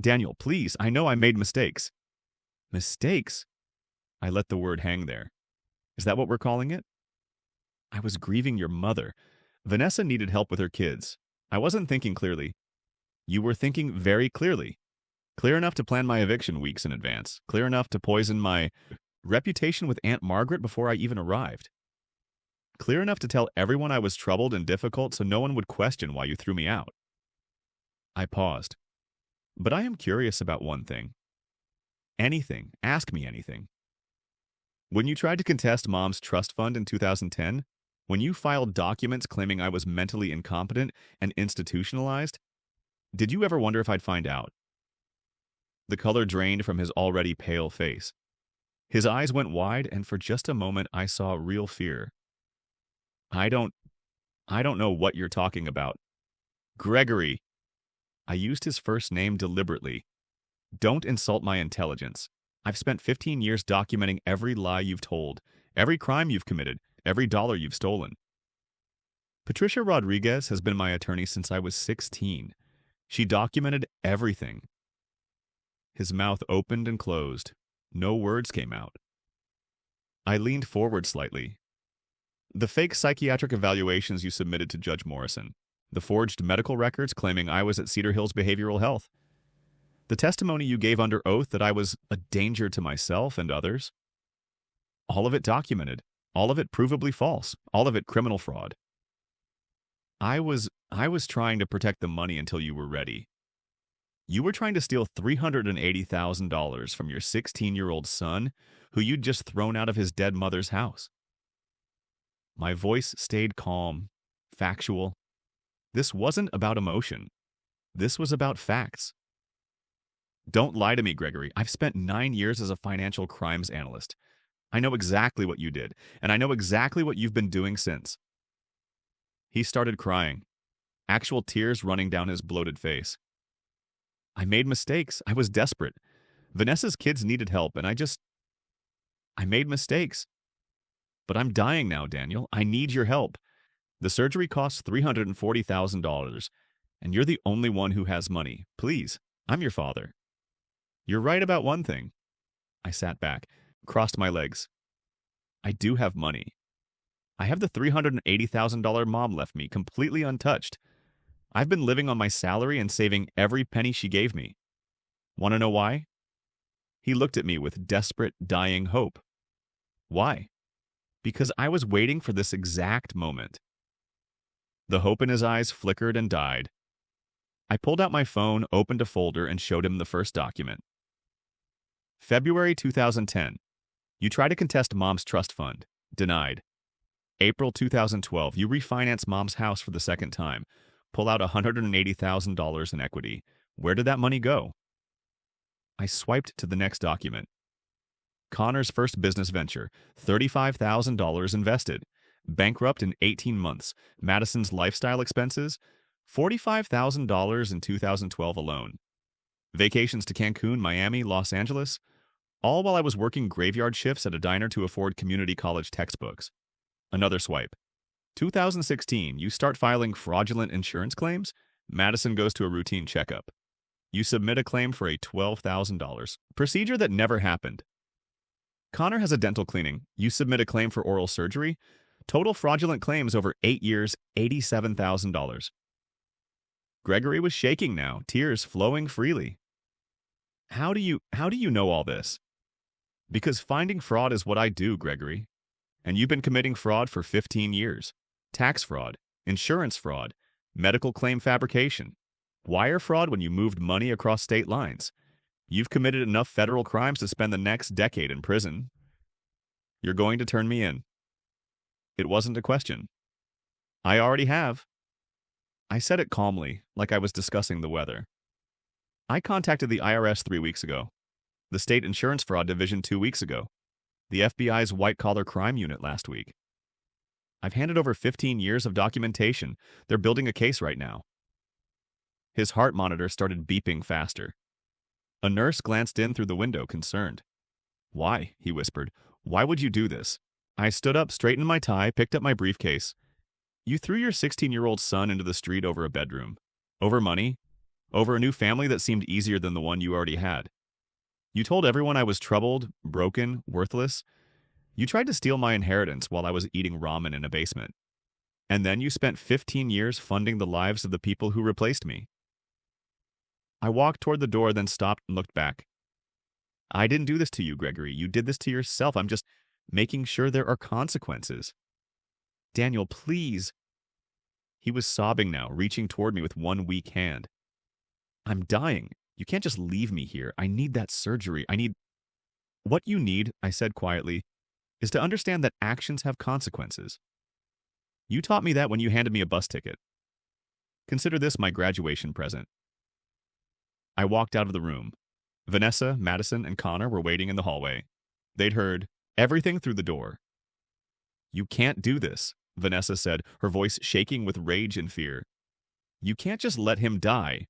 Daniel, please, I know I made mistakes. Mistakes? I let the word hang there. Is that what we're calling it? I was grieving your mother. Vanessa needed help with her kids. I wasn't thinking clearly. You were thinking very clearly. Clear enough to plan my eviction weeks in advance. Clear enough to poison my reputation with Aunt Margaret before I even arrived. Clear enough to tell everyone I was troubled and difficult so no one would question why you threw me out. I paused. But I am curious about one thing. Anything. Ask me anything. When you tried to contest Mom's trust fund in 2010, when you filed documents claiming I was mentally incompetent and institutionalized, did you ever wonder if I'd find out? The color drained from his already pale face. His eyes went wide, and for just a moment I saw real fear. I don't know what you're talking about. Gregory. I used his first name deliberately. Don't insult my intelligence. I've spent 15 years documenting every lie you've told, every crime you've committed, every dollar you've stolen. Patricia Rodriguez has been my attorney since I was 16. She documented everything. His mouth opened and closed. No words came out. I leaned forward slightly. The fake psychiatric evaluations you submitted to Judge Morrison. The forged medical records claiming I was at Cedar Hills Behavioral Health. The testimony you gave under oath that I was a danger to myself and others. All of it documented. All of it provably false. All of it criminal fraud. I was trying to protect the money until you were ready. You were trying to steal $380,000 from your 16-year-old son, who you'd just thrown out of his dead mother's house. My voice stayed calm, factual. This wasn't about emotion. This was about facts. Don't lie to me, Gregory. I've spent 9 years as a financial crimes analyst. I know exactly what you did, and I know exactly what you've been doing since. He started crying, actual tears running down his bloated face. I made mistakes. I was desperate. Vanessa's kids needed help, and I made mistakes. But I'm dying now, Daniel. I need your help. The surgery costs $340,000, and you're the only one who has money. Please, I'm your father. You're right about one thing. I sat back, crossed my legs. I do have money. I have the $380,000 Mom left me, completely untouched. I've been living on my salary and saving every penny she gave me. Want to know why? He looked at me with desperate, dying hope. Why? Because I was waiting for this exact moment. The hope in his eyes flickered and died. I pulled out my phone, opened a folder, and showed him the first document. February 2010. You try to contest Mom's trust fund. Denied. April 2012. You refinance Mom's house for the second time. Pull out $180,000 in equity. Where did that money go? I swiped to the next document. Connor's first business venture. $35,000 invested. Bankrupt in 18 months. Madison's lifestyle expenses. $45,000 in 2012 alone. Vacations to Cancun, Miami, Los Angeles. All while I was working graveyard shifts at a diner to afford community college textbooks. Another swipe. 2016, you start filing fraudulent insurance claims. Madison goes to a routine checkup. You submit a claim for a $12,000. Procedure that never happened. Connor has a dental cleaning. You submit a claim for oral surgery. Total fraudulent claims over 8 years, $87,000. Gregory was shaking now, tears flowing freely. How do you know all this? Because finding fraud is what I do, Gregory. And you've been committing fraud for 15 years. Tax fraud, insurance fraud, medical claim fabrication, wire fraud when you moved money across state lines. You've committed enough federal crimes to spend the next decade in prison. You're going to turn me in. It wasn't a question. I already have. I said it calmly, like I was discussing the weather. I contacted the IRS 3 weeks ago, the State Insurance Fraud Division 2 weeks ago, the FBI's white-collar crime unit last week. I've handed over 15 years of documentation. They're building a case right now. His heart monitor started beeping faster. A nurse glanced in through the window, concerned. "Why?" he whispered. "Why would you do this?" I stood up, straightened my tie, picked up my briefcase. "You threw your 16-year-old son into the street over a bedroom. Over money. Over a new family that seemed easier than the one you already had. You told everyone I was troubled, broken, worthless. You tried to steal my inheritance while I was eating ramen in a basement. And then you spent 15 years funding the lives of the people who replaced me." I walked toward the door, then stopped and looked back. "I didn't do this to you, Gregory. You did this to yourself. I'm just making sure there are consequences." "Daniel, please." He was sobbing now, reaching toward me with one weak hand. "I'm dying. You can't just leave me here. I need that surgery. I need—" "What you need," I said quietly, "is to understand that actions have consequences. You taught me that when you handed me a bus ticket. Consider this my graduation present." I walked out of the room. Vanessa, Madison, and Connor were waiting in the hallway. They'd heard everything through the door. "You can't do this," Vanessa said, her voice shaking with rage and fear. "You can't just let him die."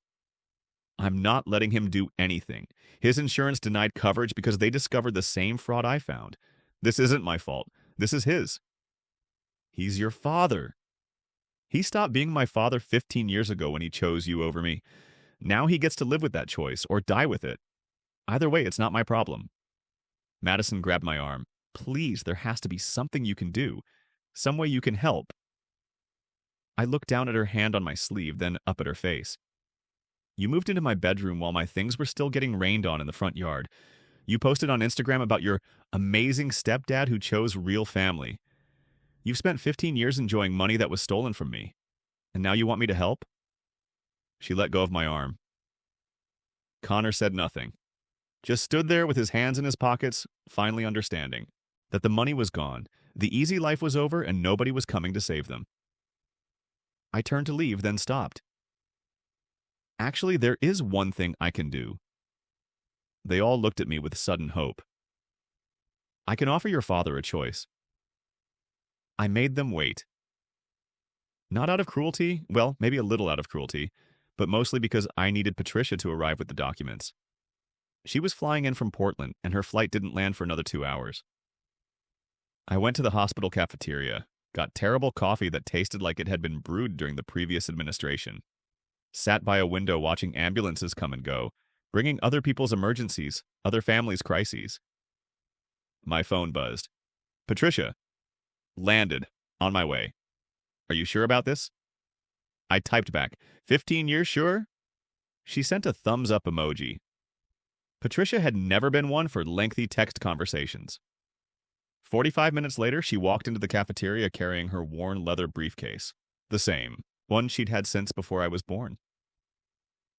"I'm not letting him do anything. His insurance denied coverage because they discovered the same fraud I found. This isn't my fault. This is his." "He's your father." "He stopped being my father 15 years ago when he chose you over me. Now he gets to live with that choice or die with it. Either way, it's not my problem." Madison grabbed my arm. "Please, there has to be something you can do. Some way you can help." I looked down at her hand on my sleeve, then up at her face. "You moved into my bedroom while my things were still getting rained on in the front yard. You posted on Instagram about your amazing stepdad who chose real family. You've spent 15 years enjoying money that was stolen from me. And now you want me to help?" She let go of my arm. Connor said nothing. Just stood there with his hands in his pockets, finally understanding that the money was gone, the easy life was over, and nobody was coming to save them. I turned to leave, then stopped. "Actually, there is one thing I can do." They all looked at me with sudden hope. "I can offer your father a choice." I made them wait. Not out of cruelty, well, maybe a little out of cruelty, but mostly because I needed Patricia to arrive with the documents. She was flying in from Portland, and her flight didn't land for another 2 hours. I went to the hospital cafeteria, got terrible coffee that tasted like it had been brewed during the previous administration, sat by a window watching ambulances come and go, bringing other people's emergencies, other families' crises. My phone buzzed. "Patricia." "Landed. On my way." "Are you sure about this?" I typed back, 15 years sure?" She sent a thumbs-up emoji. Patricia had never been one for lengthy text conversations. 45 minutes later, she walked into the cafeteria carrying her worn leather briefcase. The same, one she'd had since before I was born.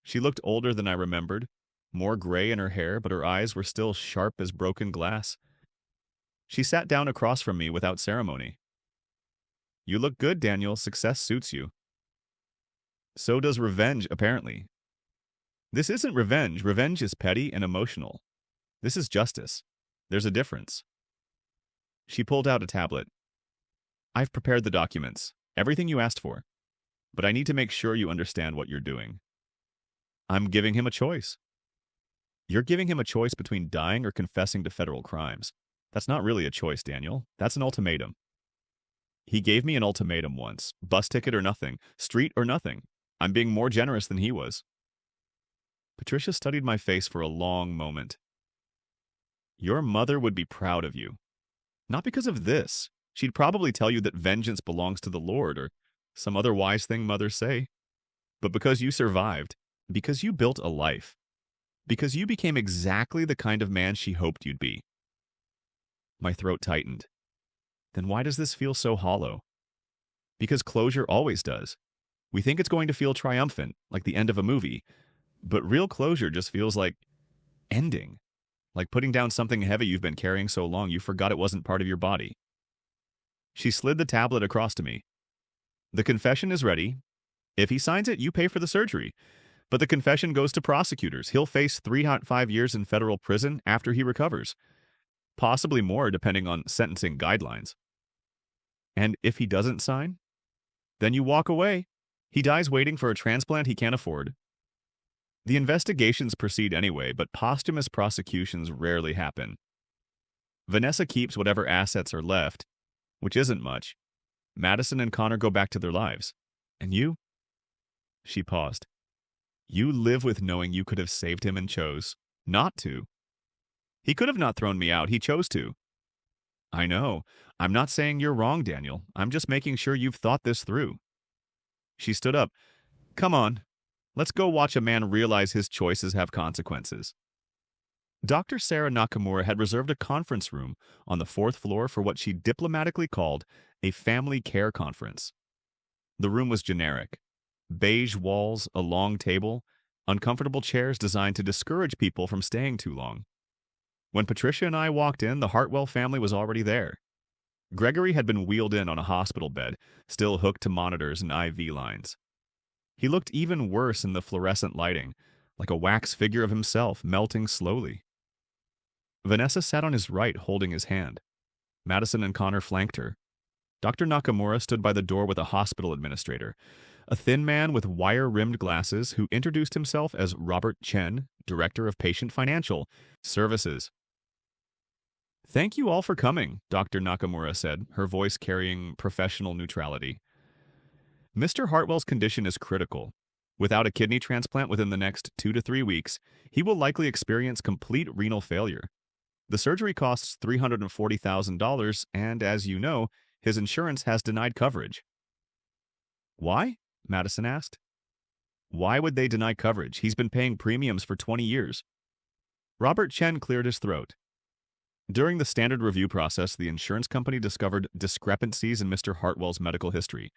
She looked older than I remembered, more gray in her hair, but her eyes were still sharp as broken glass. She sat down across from me without ceremony. "You look good, Daniel. Success suits you." "So does revenge, apparently." "This isn't revenge. Revenge is petty and emotional. This is justice. There's a difference." She pulled out a tablet. "I've prepared the documents, everything you asked for. But I need to make sure you understand what you're doing. I'm giving him a choice. You're giving him a choice between dying or confessing to federal crimes. That's not really a choice, Daniel. That's an ultimatum. He gave me an ultimatum once. Bus ticket or nothing. Street or nothing. I'm being more generous than he was." Patricia studied my face for a long moment. "Your mother would be proud of you. Not because of this. She'd probably tell you that vengeance belongs to the Lord or some other wise thing mothers say. But because you survived. Because you built a life. Because you became exactly the kind of man she hoped you'd be." My throat tightened. Then why does this feel so hollow? Because closure always does. We think it's going to feel triumphant, like the end of a movie. But real closure just feels like ending. Like putting down something heavy you've been carrying so long you forgot it wasn't part of your body. She slid the tablet across to me. "The confession is ready. If he signs it, you pay for the surgery. But the confession goes to prosecutors. He'll face 3.5 years in federal prison after he recovers. Possibly more, depending on sentencing guidelines. And if he doesn't sign, then you walk away. He dies waiting for a transplant he can't afford. The investigations proceed anyway, but posthumous prosecutions rarely happen. Vanessa keeps whatever assets are left, which isn't much. Madison and Connor go back to their lives. And you? She paused. You live with knowing you could have saved him and chose not to. He could have not thrown me out. He chose to. I know. I'm not saying you're wrong, Daniel. I'm just making sure you've thought this through. She stood up. Come on. Let's go watch a man realize his choices have consequences. Dr. Sarah Nakamura had reserved a conference room on the 4th floor for what she diplomatically called a family care conference. The room was generic. Beige walls, a long table, uncomfortable chairs designed to discourage people from staying too long. When Patricia and I walked in, the Hartwell family was already there. Gregory had been wheeled in on a hospital bed, still hooked to monitors and IV lines. He looked even worse in the fluorescent lighting, like a wax figure of himself melting slowly. Vanessa sat on his right, holding his hand. Madison and Connor flanked her. Dr. Nakamura stood by the door with a hospital administrator, a thin man with wire-rimmed glasses who introduced himself as Robert Chen, Director of Patient Financial Services. Thank you all for coming, Dr. Nakamura said, her voice carrying professional neutrality. Mr. Hartwell's condition is critical. Without a kidney transplant within the next 2 to 3 weeks, he will likely experience complete renal failure. The surgery costs $340,000, and as you know, his insurance has denied coverage. Why? Madison asked. Why would they deny coverage? He's been paying premiums for 20 years. Robert Chen cleared his throat. During the standard review process, the insurance company discovered discrepancies in Mr. Hartwell's medical history,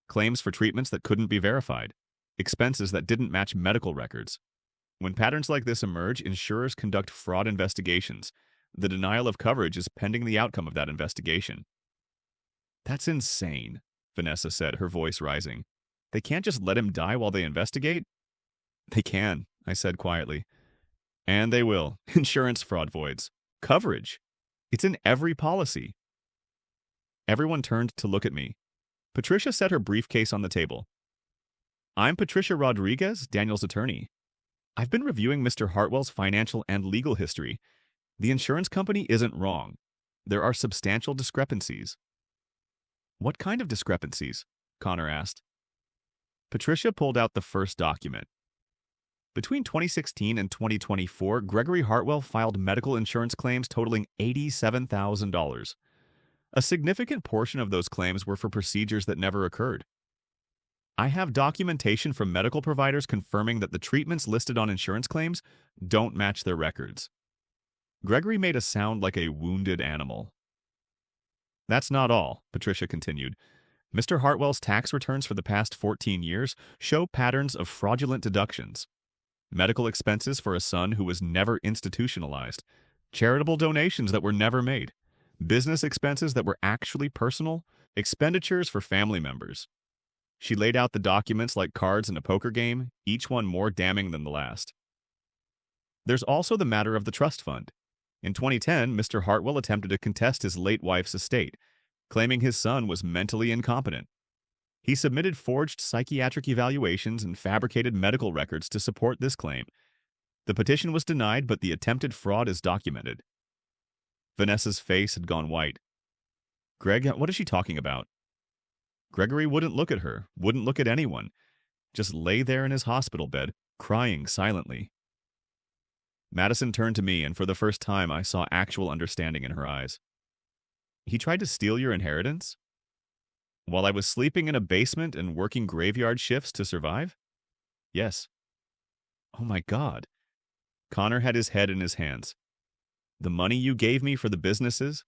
claims for treatments that couldn't be verified, expenses that didn't match medical records. When patterns like this emerge, insurers conduct fraud investigations. The denial of coverage is pending the outcome of that investigation. That's insane, Vanessa said, her voice rising. They can't just let him die while they investigate? They can, I said quietly. And they will. Insurance fraud voids. Coverage. It's in every policy. Everyone turned to look at me. Patricia set her briefcase on the table. I'm Patricia Rodriguez, Daniel's attorney. I've been reviewing Mr. Hartwell's financial and legal history. The insurance company isn't wrong. There are substantial discrepancies. What kind of discrepancies? Connor asked. Patricia pulled out the first document. Between 2016 and 2024, Gregory Hartwell filed medical insurance claims totaling $87,000. A significant portion of those claims were for procedures that never occurred. I have documentation from medical providers confirming that the treatments listed on insurance claims don't match their records. Gregory made a sound like a wounded animal. That's not all, Patricia continued. Mr. Hartwell's tax returns for the past 14 years show patterns of fraudulent deductions. Medical expenses for a son who was never institutionalized, charitable donations that were never made, business expenses that were actually personal, expenditures for family members. She laid out the documents like cards in a poker game, each one more damning than the last. There's also the matter of the trust fund. In 2010, Mr. Hartwell attempted to contest his late wife's estate, claiming his son was mentally incompetent. He submitted forged psychiatric evaluations and fabricated medical records to support this claim. The petition was denied, but the attempted fraud is documented. Vanessa's face had gone white. Greg, what is she talking about? Gregory wouldn't look at her, wouldn't look at anyone, just lay there in his hospital bed, crying silently. Madison turned to me, and for the first time I saw actual understanding in her eyes. He tried to steal your inheritance? While I was sleeping in a basement and working graveyard shifts to survive? Yes. Oh my God. Connor had his head in his hands. The money you gave me for the businesses?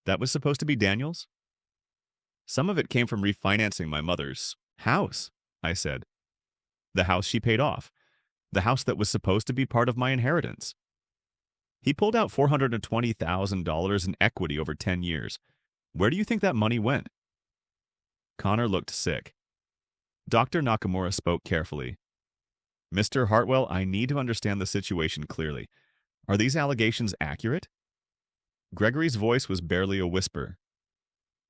That was supposed to be Daniel's? Some of it came from refinancing my mother's house, I said. The house she paid off. The house that was supposed to be part of my inheritance. He pulled out $420,000 in equity over 10 years. Where do you think that money went? Connor looked sick. Dr. Nakamura spoke carefully. Mr. Hartwell, I need to understand the situation clearly. Are these allegations accurate? Gregory's voice was barely a whisper.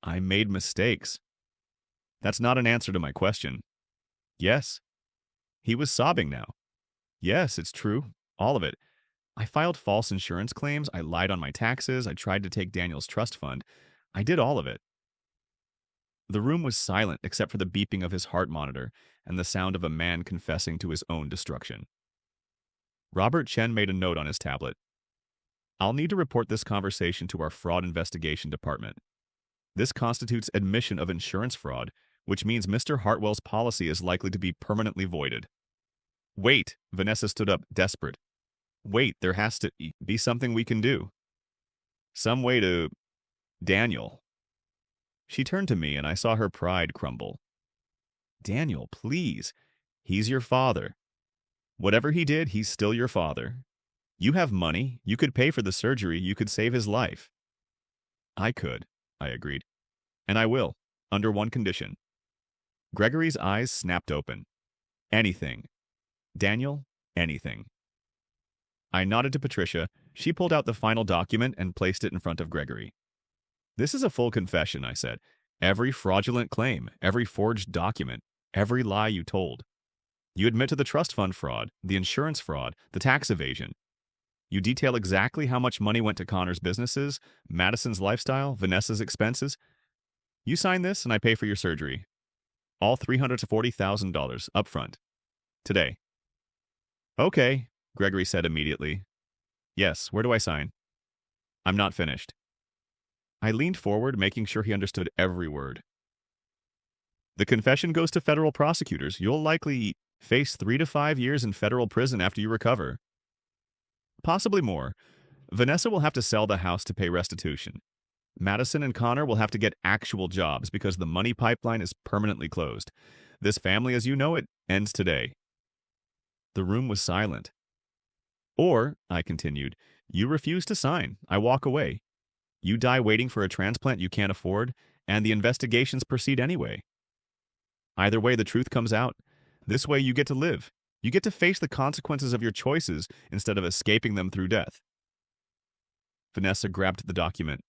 I made mistakes. That's not an answer to my question. Yes. He was sobbing now. Yes, it's true. All of it. I filed false insurance claims. I lied on my taxes. I tried to take Daniel's trust fund. I did all of it. The room was silent except for the beeping of his heart monitor and the sound of a man confessing to his own destruction. Robert Chen made a note on his tablet. I'll need to report this conversation to our fraud investigation department. This constitutes admission of insurance fraud, which means Mr. Hartwell's policy is likely to be permanently voided. Wait, Vanessa stood up, desperate. Wait, there has to be something we can do. Some way to... Daniel. She turned to me and I saw her pride crumble. Daniel, please. He's your father. Whatever he did, he's still your father. You have money. You could pay for the surgery. You could save his life. I could, I agreed. And I will, under one condition. Gregory's eyes snapped open. Anything. Daniel, anything. I nodded to Patricia. She pulled out the final document and placed it in front of Gregory. This is a full confession, I said. Every fraudulent claim, every forged document, every lie you told. You admit to the trust fund fraud, the insurance fraud, the tax evasion. You detail exactly how much money went to Connor's businesses, Madison's lifestyle, Vanessa's expenses. You sign this and I pay for your surgery. All $340,000 upfront. Today. Okay, Gregory said immediately. Yes, where do I sign? I'm not finished. I leaned forward, making sure he understood every word. The confession goes to federal prosecutors. You'll likely face 3 to 5 years in federal prison after you recover. Possibly more. Vanessa will have to sell the house to pay restitution. Madison and Connor will have to get actual jobs because the money pipeline is permanently closed. This family, as you know it, ends today. The room was silent. Or, I continued, you refuse to sign. I walk away. You die waiting for a transplant you can't afford, and the investigations proceed anyway. Either way, the truth comes out. This way, you get to live. You get to face the consequences of your choices instead of escaping them through death. Vanessa grabbed the document.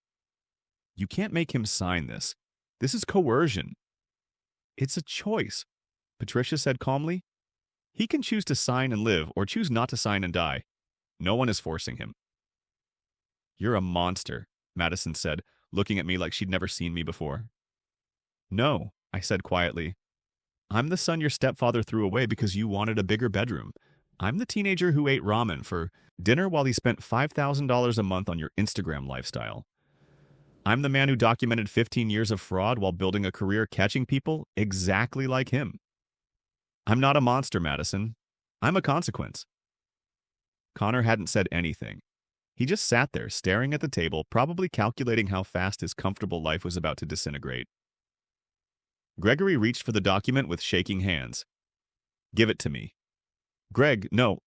You can't make him sign this. This is coercion. It's a choice, Patricia said calmly. He can choose to sign and live or choose not to sign and die. No one is forcing him. You're a monster, Madison said, looking at me like she'd never seen me before. No, I said quietly. I'm the son your stepfather threw away because you wanted a bigger bedroom. I'm the teenager who ate ramen for dinner while he spent $5,000 a month on your Instagram lifestyle. I'm the man who documented 15 years of fraud while building a career catching people exactly like him. I'm not a monster, Madison. I'm a consequence. Connor hadn't said anything. He just sat there, staring at the table, probably calculating how fast his comfortable life was about to disintegrate. Gregory reached for the document with shaking hands. Give it to me. Greg, no.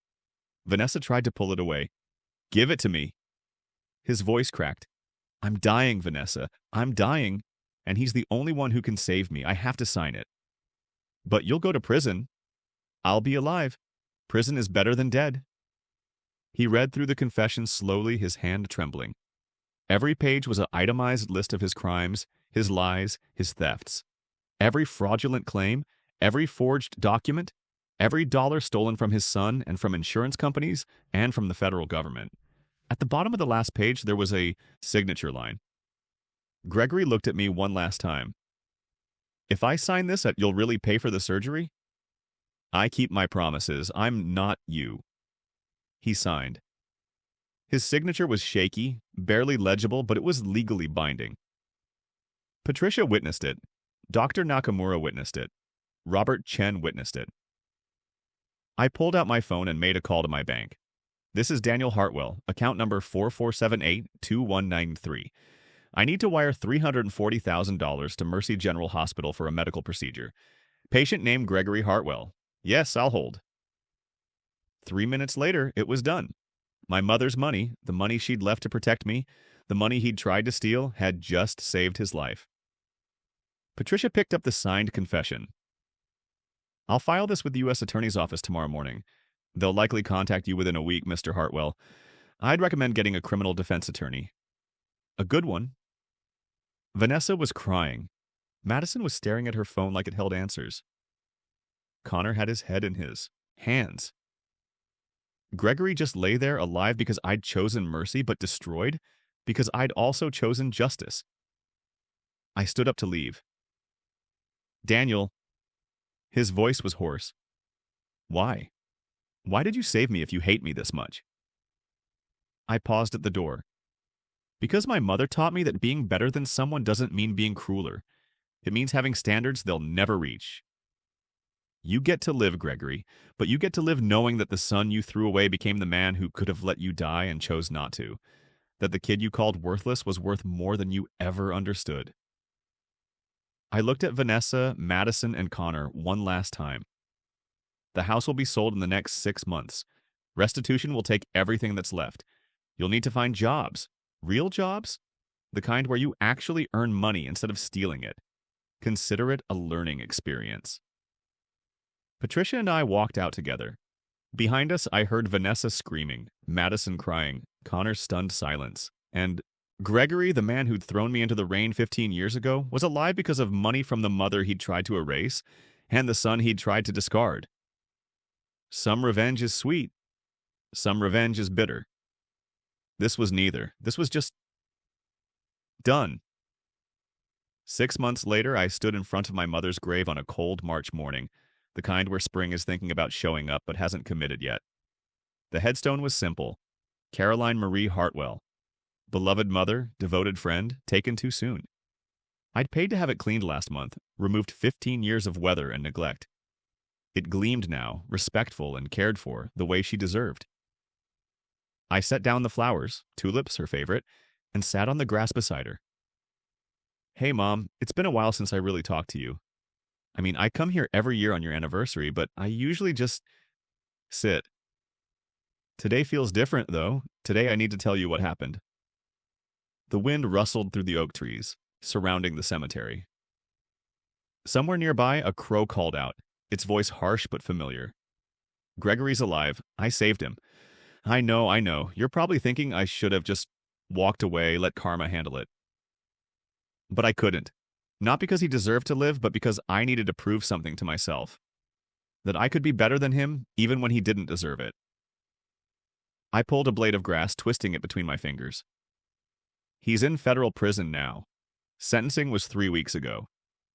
Vanessa tried to pull it away. Give it to me. His voice cracked. I'm dying, Vanessa. I'm dying. And he's the only one who can save me. I have to sign it. But you'll go to prison. I'll be alive. Prison is better than dead. He read through the confession slowly, his hand trembling. Every page was an itemized list of his crimes, his lies, his thefts. Every fraudulent claim, every forged document, every dollar stolen from his son and from insurance companies and from the federal government. At the bottom of the last page, there was a signature line. Gregory looked at me one last time. If I sign this, you'll really pay for the surgery? I keep my promises. I'm not you. He signed. His signature was shaky, barely legible, but it was legally binding. Patricia witnessed it. Dr. Nakamura witnessed it. Robert Chen witnessed it. I pulled out my phone and made a call to my bank. This is Daniel Hartwell, account number 4478-2193. I need to wire $340,000 to Mercy General Hospital for a medical procedure. Patient name Gregory Hartwell. Yes, I'll hold. 3 minutes later, it was done. My mother's money, the money she'd left to protect me, the money he'd tried to steal, had just saved his life. Patricia picked up the signed confession. I'll file this with the U.S. Attorney's Office tomorrow morning. They'll likely contact you within a week, Mr. Hartwell. I'd recommend getting a criminal defense attorney. A good one. Vanessa was crying. Madison was staring at her phone like it held answers. Connor had his head in his hands. Gregory just lay there alive because I'd chosen mercy, but destroyed because I'd also chosen justice. I stood up to leave. Daniel, his voice was hoarse. Why? Why did you save me if you hate me this much? I paused at the door. Because my mother taught me that being better than someone doesn't mean being crueler. It means having standards they'll never reach. You get to live, Gregory, but you get to live knowing that the son you threw away became the man who could have let you die and chose not to. That the kid you called worthless was worth more than you ever understood. I looked at Vanessa, Madison, and Connor one last time. The house will be sold in the next 6 months. Restitution will take everything that's left. You'll need to find jobs. Real jobs? The kind where you actually earn money instead of stealing it. Consider it a learning experience. Patricia and I walked out together. Behind us, I heard Vanessa screaming, Madison crying, Connor's stunned silence, and Gregory, the man who'd thrown me into the rain 15 years ago, was alive because of money from the mother he'd tried to erase and the son he'd tried to discard. Some revenge is sweet. Some revenge is bitter. This was neither. This was just done. 6 months later, I stood in front of my mother's grave on a cold March morning, the kind where spring is thinking about showing up but hasn't committed yet. The headstone was simple. Caroline Marie Hartwell. Beloved mother, devoted friend, taken too soon. I'd paid to have it cleaned last month, removed 15 years of weather and neglect. It gleamed now, respectful and cared for, the way she deserved. I set down the flowers, tulips her favorite, and sat on the grass beside her. Hey, Mom, it's been a while since I really talked to you. I mean, I come here every year on your anniversary, but I usually just sit. Today feels different, though. Today I need to tell you what happened. The wind rustled through the oak trees, surrounding the cemetery. Somewhere nearby, a crow called out, its voice harsh but familiar. Gregory's alive. I saved him. I know. You're probably thinking I should have just walked away, let karma handle it. But I couldn't. Not because he deserved to live, but because I needed to prove something to myself. That I could be better than him, even when he didn't deserve it. I pulled a blade of grass, twisting it between my fingers. He's in federal prison now. Sentencing was 3 weeks ago.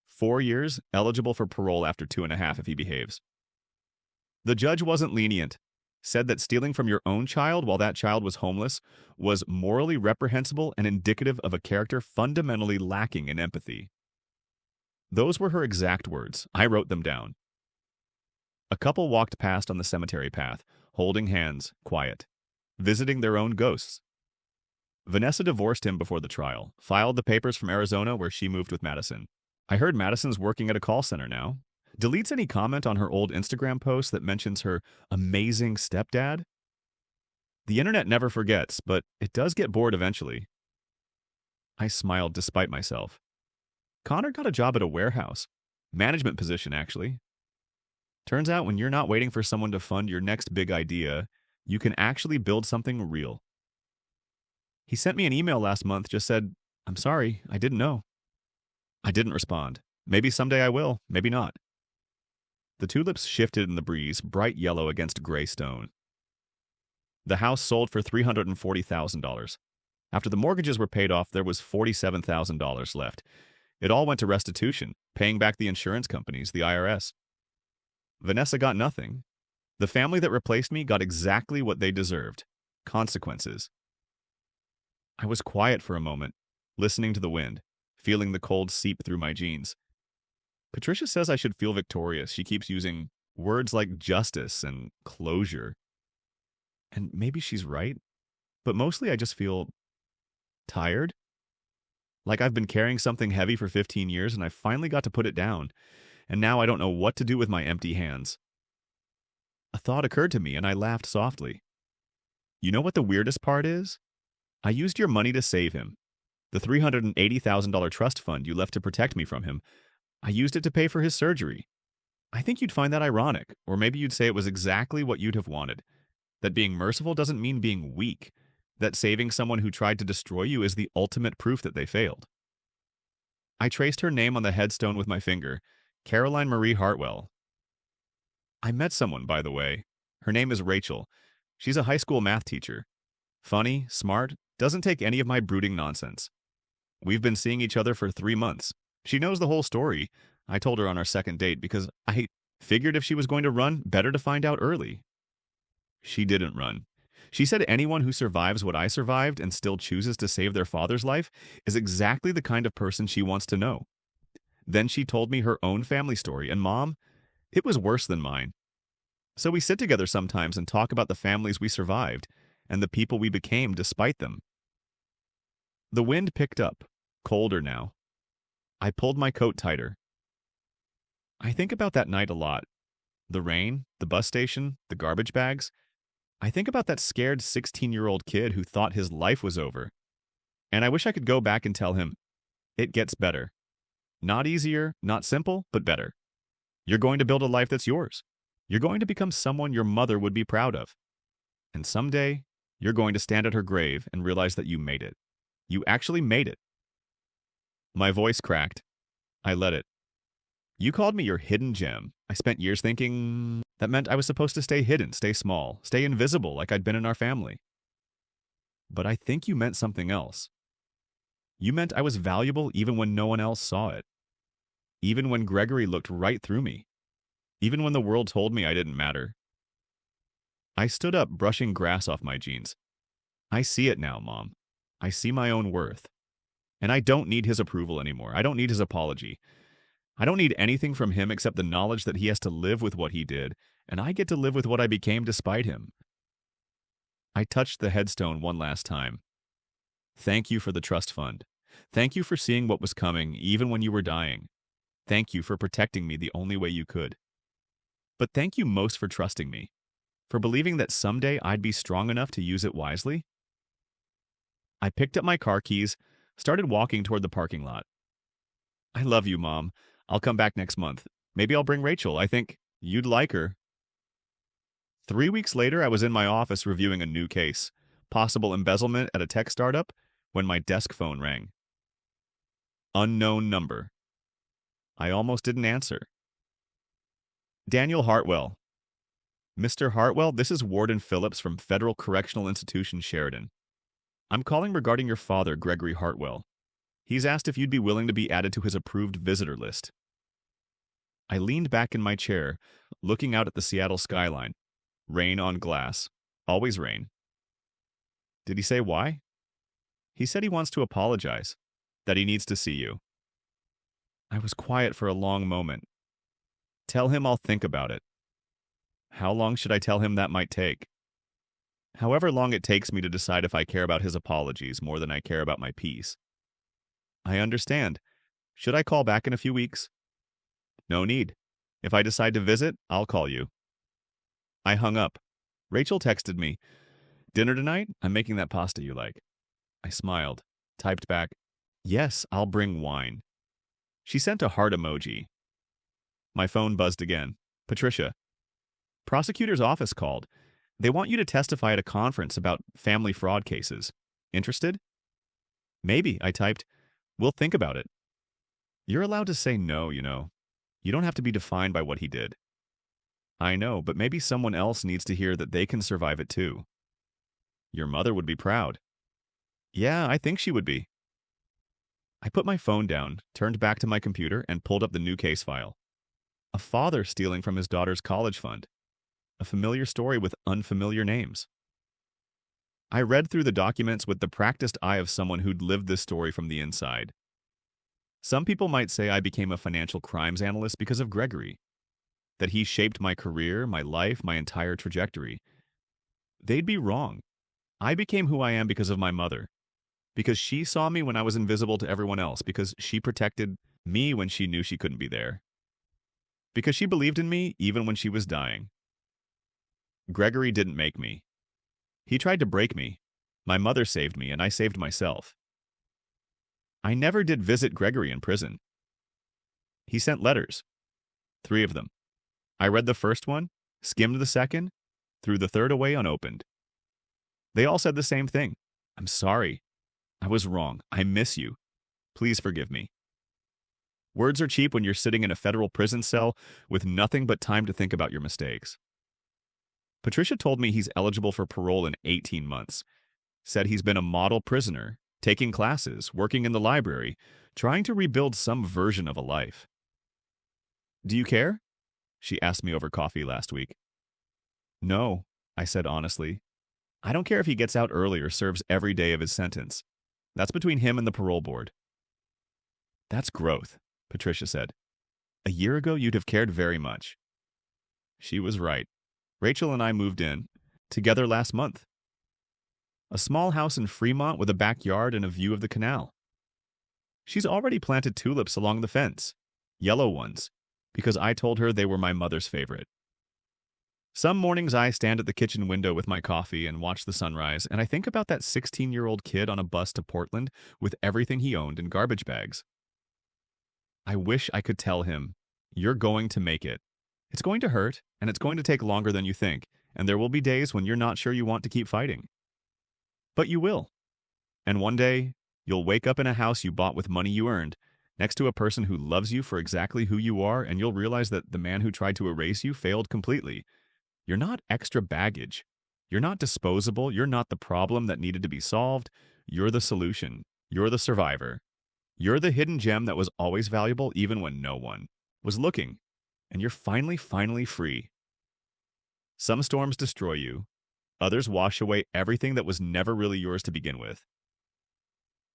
4 years, eligible for parole after 2.5 if he behaves. The judge wasn't lenient. Said that stealing from your own child while that child was homeless was morally reprehensible and indicative of a character fundamentally lacking in empathy. Those were her exact words. I wrote them down. A couple walked past on the cemetery path, holding hands, quiet, visiting their own ghosts. Vanessa divorced him before the trial, filed the papers from Arizona where she moved with Madison. I heard Madison's working at a call center now. Deletes any comment on her old Instagram post that mentions her amazing stepdad. The internet never forgets, but it does get bored eventually. I smiled despite myself. Connor got a job at a warehouse. Management position, actually. Turns out when you're not waiting for someone to fund your next big idea, you can actually build something real. He sent me an email last month, just said, I'm sorry, I didn't know. I didn't respond. Maybe someday I will, maybe not. The tulips shifted in the breeze, bright yellow against gray stone. The house sold for $340,000. After the mortgages were paid off, there was $47,000 left. It all went to restitution, paying back the insurance companies, the IRS. Vanessa got nothing. The family that replaced me got exactly what they deserved. Consequences. I was quiet for a moment, listening to the wind, feeling the cold seep through my jeans. Patricia says I should feel victorious. She keeps using words like justice and closure. And maybe she's right, but mostly I just feel tired. Like I've been carrying something heavy for 15 years and I finally got to put it down, and now I don't know what to do with my empty hands. A thought occurred to me and I laughed softly. You know what the weirdest part is? I used your money to save him. The $380,000 trust fund you left to protect me from him, I used it to pay for his surgery. I think you'd find that ironic, or maybe you'd say it was exactly what you'd have wanted. That being merciful doesn't mean being weak. That saving someone who tried to destroy you is the ultimate proof that they failed. I traced her name on the headstone with my finger, Caroline Marie Hartwell. I met someone, by the way. Her name is Rachel. She's a high school math teacher. Funny, smart, doesn't take any of my brooding nonsense. We've been seeing each other for 3 months. She knows the whole story. I told her on our second date because I figured if she was going to run, better to find out early. She didn't run. She said anyone who survives what I survived and still chooses to save their father's life is exactly the kind of person she wants to know. Then she told me her own family story, and Mom, it was worse than mine. So we sit together sometimes and talk about the families we survived and the people we became despite them. The wind picked up, colder now. I pulled my coat tighter. I think about that night a lot. The rain, the bus station, the garbage bags. I think about that scared 16-year-old kid who thought his life was over. And I wish I could go back and tell him, it gets better. Not easier, not simple, but better. You're going to build a life that's yours. You're going to become someone your mother would be proud of. And someday, you're going to stand at her grave and realize that you made it. You actually made it. My voice cracked. I let it. You called me your hidden gem. I spent years thinking that meant I was supposed to stay hidden, stay small, stay invisible like I'd been in our family. But I think you meant something else. You meant I was valuable even when no one else saw it. Even when Gregory looked right through me. Even when the world told me I didn't matter. I stood up, brushing grass off my jeans. I see it now, Mom. I see my own worth. And I don't need his approval anymore. I don't need his apology. I don't need anything from him except the knowledge that he has to live with what he did, and I get to live with what I became despite him. I touched the headstone one last time. Thank you for the trust fund. Thank you for seeing what was coming, even when you were dying. Thank you for protecting me the only way you could. But thank you most for trusting me, for believing that someday I'd be strong enough to use it wisely. I picked up my car keys, started walking toward the parking lot. I love you, Mom. I'll come back next month. Maybe I'll bring Rachel. I think you'd like her. 3 weeks later, I was in my office reviewing a new case, possible embezzlement at a tech startup, when my desk phone rang. Unknown number. I almost didn't answer. Daniel Hartwell. Mr. Hartwell, this is Warden Phillips from Federal Correctional Institution, Sheridan. I'm calling regarding your father, Gregory Hartwell. He's asked if you'd be willing to be added to his approved visitor list. I leaned back in my chair, looking out at the Seattle skyline. Rain on glass. Always rain. Did he say why? He said he wants to apologize, that he needs to see you. I was quiet for a long moment. Tell him I'll think about it. How long should I tell him that might take? However long it takes me to decide if I care about his apologies more than I care about my peace. I understand. Should I call back in a few weeks? No need. If I decide to visit, I'll call you. I hung up. Rachel texted me, "Dinner tonight? I'm making that pasta you like." I smiled, typed back, "Yes, I'll bring wine." She sent a heart emoji. My phone buzzed again. Patricia. Prosecutor's office called. They want you to testify at a conference about family fraud cases. Interested? Maybe, I typed. We'll think about it. You're allowed to say no, you know. You don't have to be defined by what he did. I know, but maybe someone else needs to hear that they can survive it too. Your mother would be proud. Yeah, I think she would be. I put my phone down, turned back to my computer, and pulled up the new case file. A father stealing from his daughter's college fund. A familiar story with unfamiliar names. I read through the documents with the practiced eye of someone who'd lived this story from the inside. Some people might say I became a financial crimes analyst because of Gregory, that he shaped my career, my life, my entire trajectory. They'd be wrong. I became who I am because of my mother, because she saw me when I was invisible to everyone else, because she protected me when she knew she couldn't be there, because she believed in me even when she was dying. Gregory didn't make me. He tried to break me. My mother saved me, and I saved myself. I never did visit Gregory in prison. He sent letters. 3 of them. I read the first one, skimmed the second, threw the third away unopened. They all said the same thing. I'm sorry. I was wrong. I miss you. Please forgive me. Words are cheap when you're sitting in a federal prison cell with nothing but time to think about your mistakes. Patricia told me he's eligible for parole in 18 months. Said he's been a model prisoner, taking classes, working in the library, trying to rebuild some version of a life. Do you care? She asked me over coffee last week. No, I said honestly. I don't care if he gets out early or serves every day of his sentence. That's between him and the parole board. That's growth, Patricia said. A year ago, you'd have cared very much. She was right. Rachel and I moved in, together last month. A small house in Fremont with a backyard and a view of the canal. She's already planted tulips along the fence, yellow ones, because I told her they were my mother's favorite. Some mornings I stand at the kitchen window with my coffee and watch the sunrise, and I think about that 16-year-old kid on a bus to Portland with everything he owned in garbage bags. I wish I could tell him, you're going to make it. It's going to hurt, and it's going to take longer than you think, and there will be days when you're not sure you want to keep fighting. But you will. And one day, you'll wake up in a house you bought with money you earned, next to a person who loves you for exactly who you are, and you'll realize that the man who tried to erase you failed completely. You're not extra baggage. You're not disposable. You're not the problem that needed to be solved. You're the solution. You're the survivor. You're the hidden gem that was always valuable even when no one was looking. And you're finally free. Some storms destroy you. Others wash away everything that was never really yours to begin with.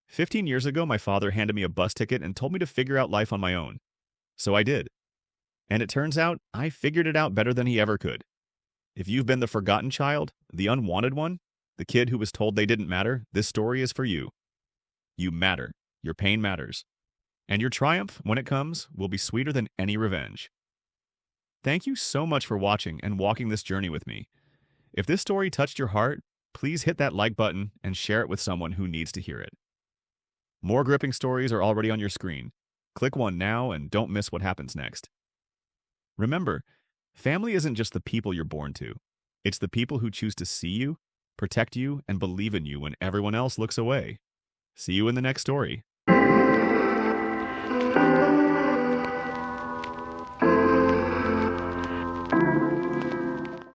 15 years ago, my father handed me a bus ticket and told me to figure out life on my own. So I did. And it turns out I figured it out better than he ever could. If you've been the forgotten child, the unwanted one, the kid who was told they didn't matter, this story is for you. You matter. Your pain matters. And your triumph, when it comes, will be sweeter than any revenge. Thank you so much for watching and walking this journey with me. If this story touched your heart, please hit that like button and share it with someone who needs to hear it. More gripping stories are already on your screen. Click one now and don't miss what happens next. Remember, family isn't just the people you're born to. It's the people who choose to see you, protect you, and believe in you when everyone else looks away. See you in the next story.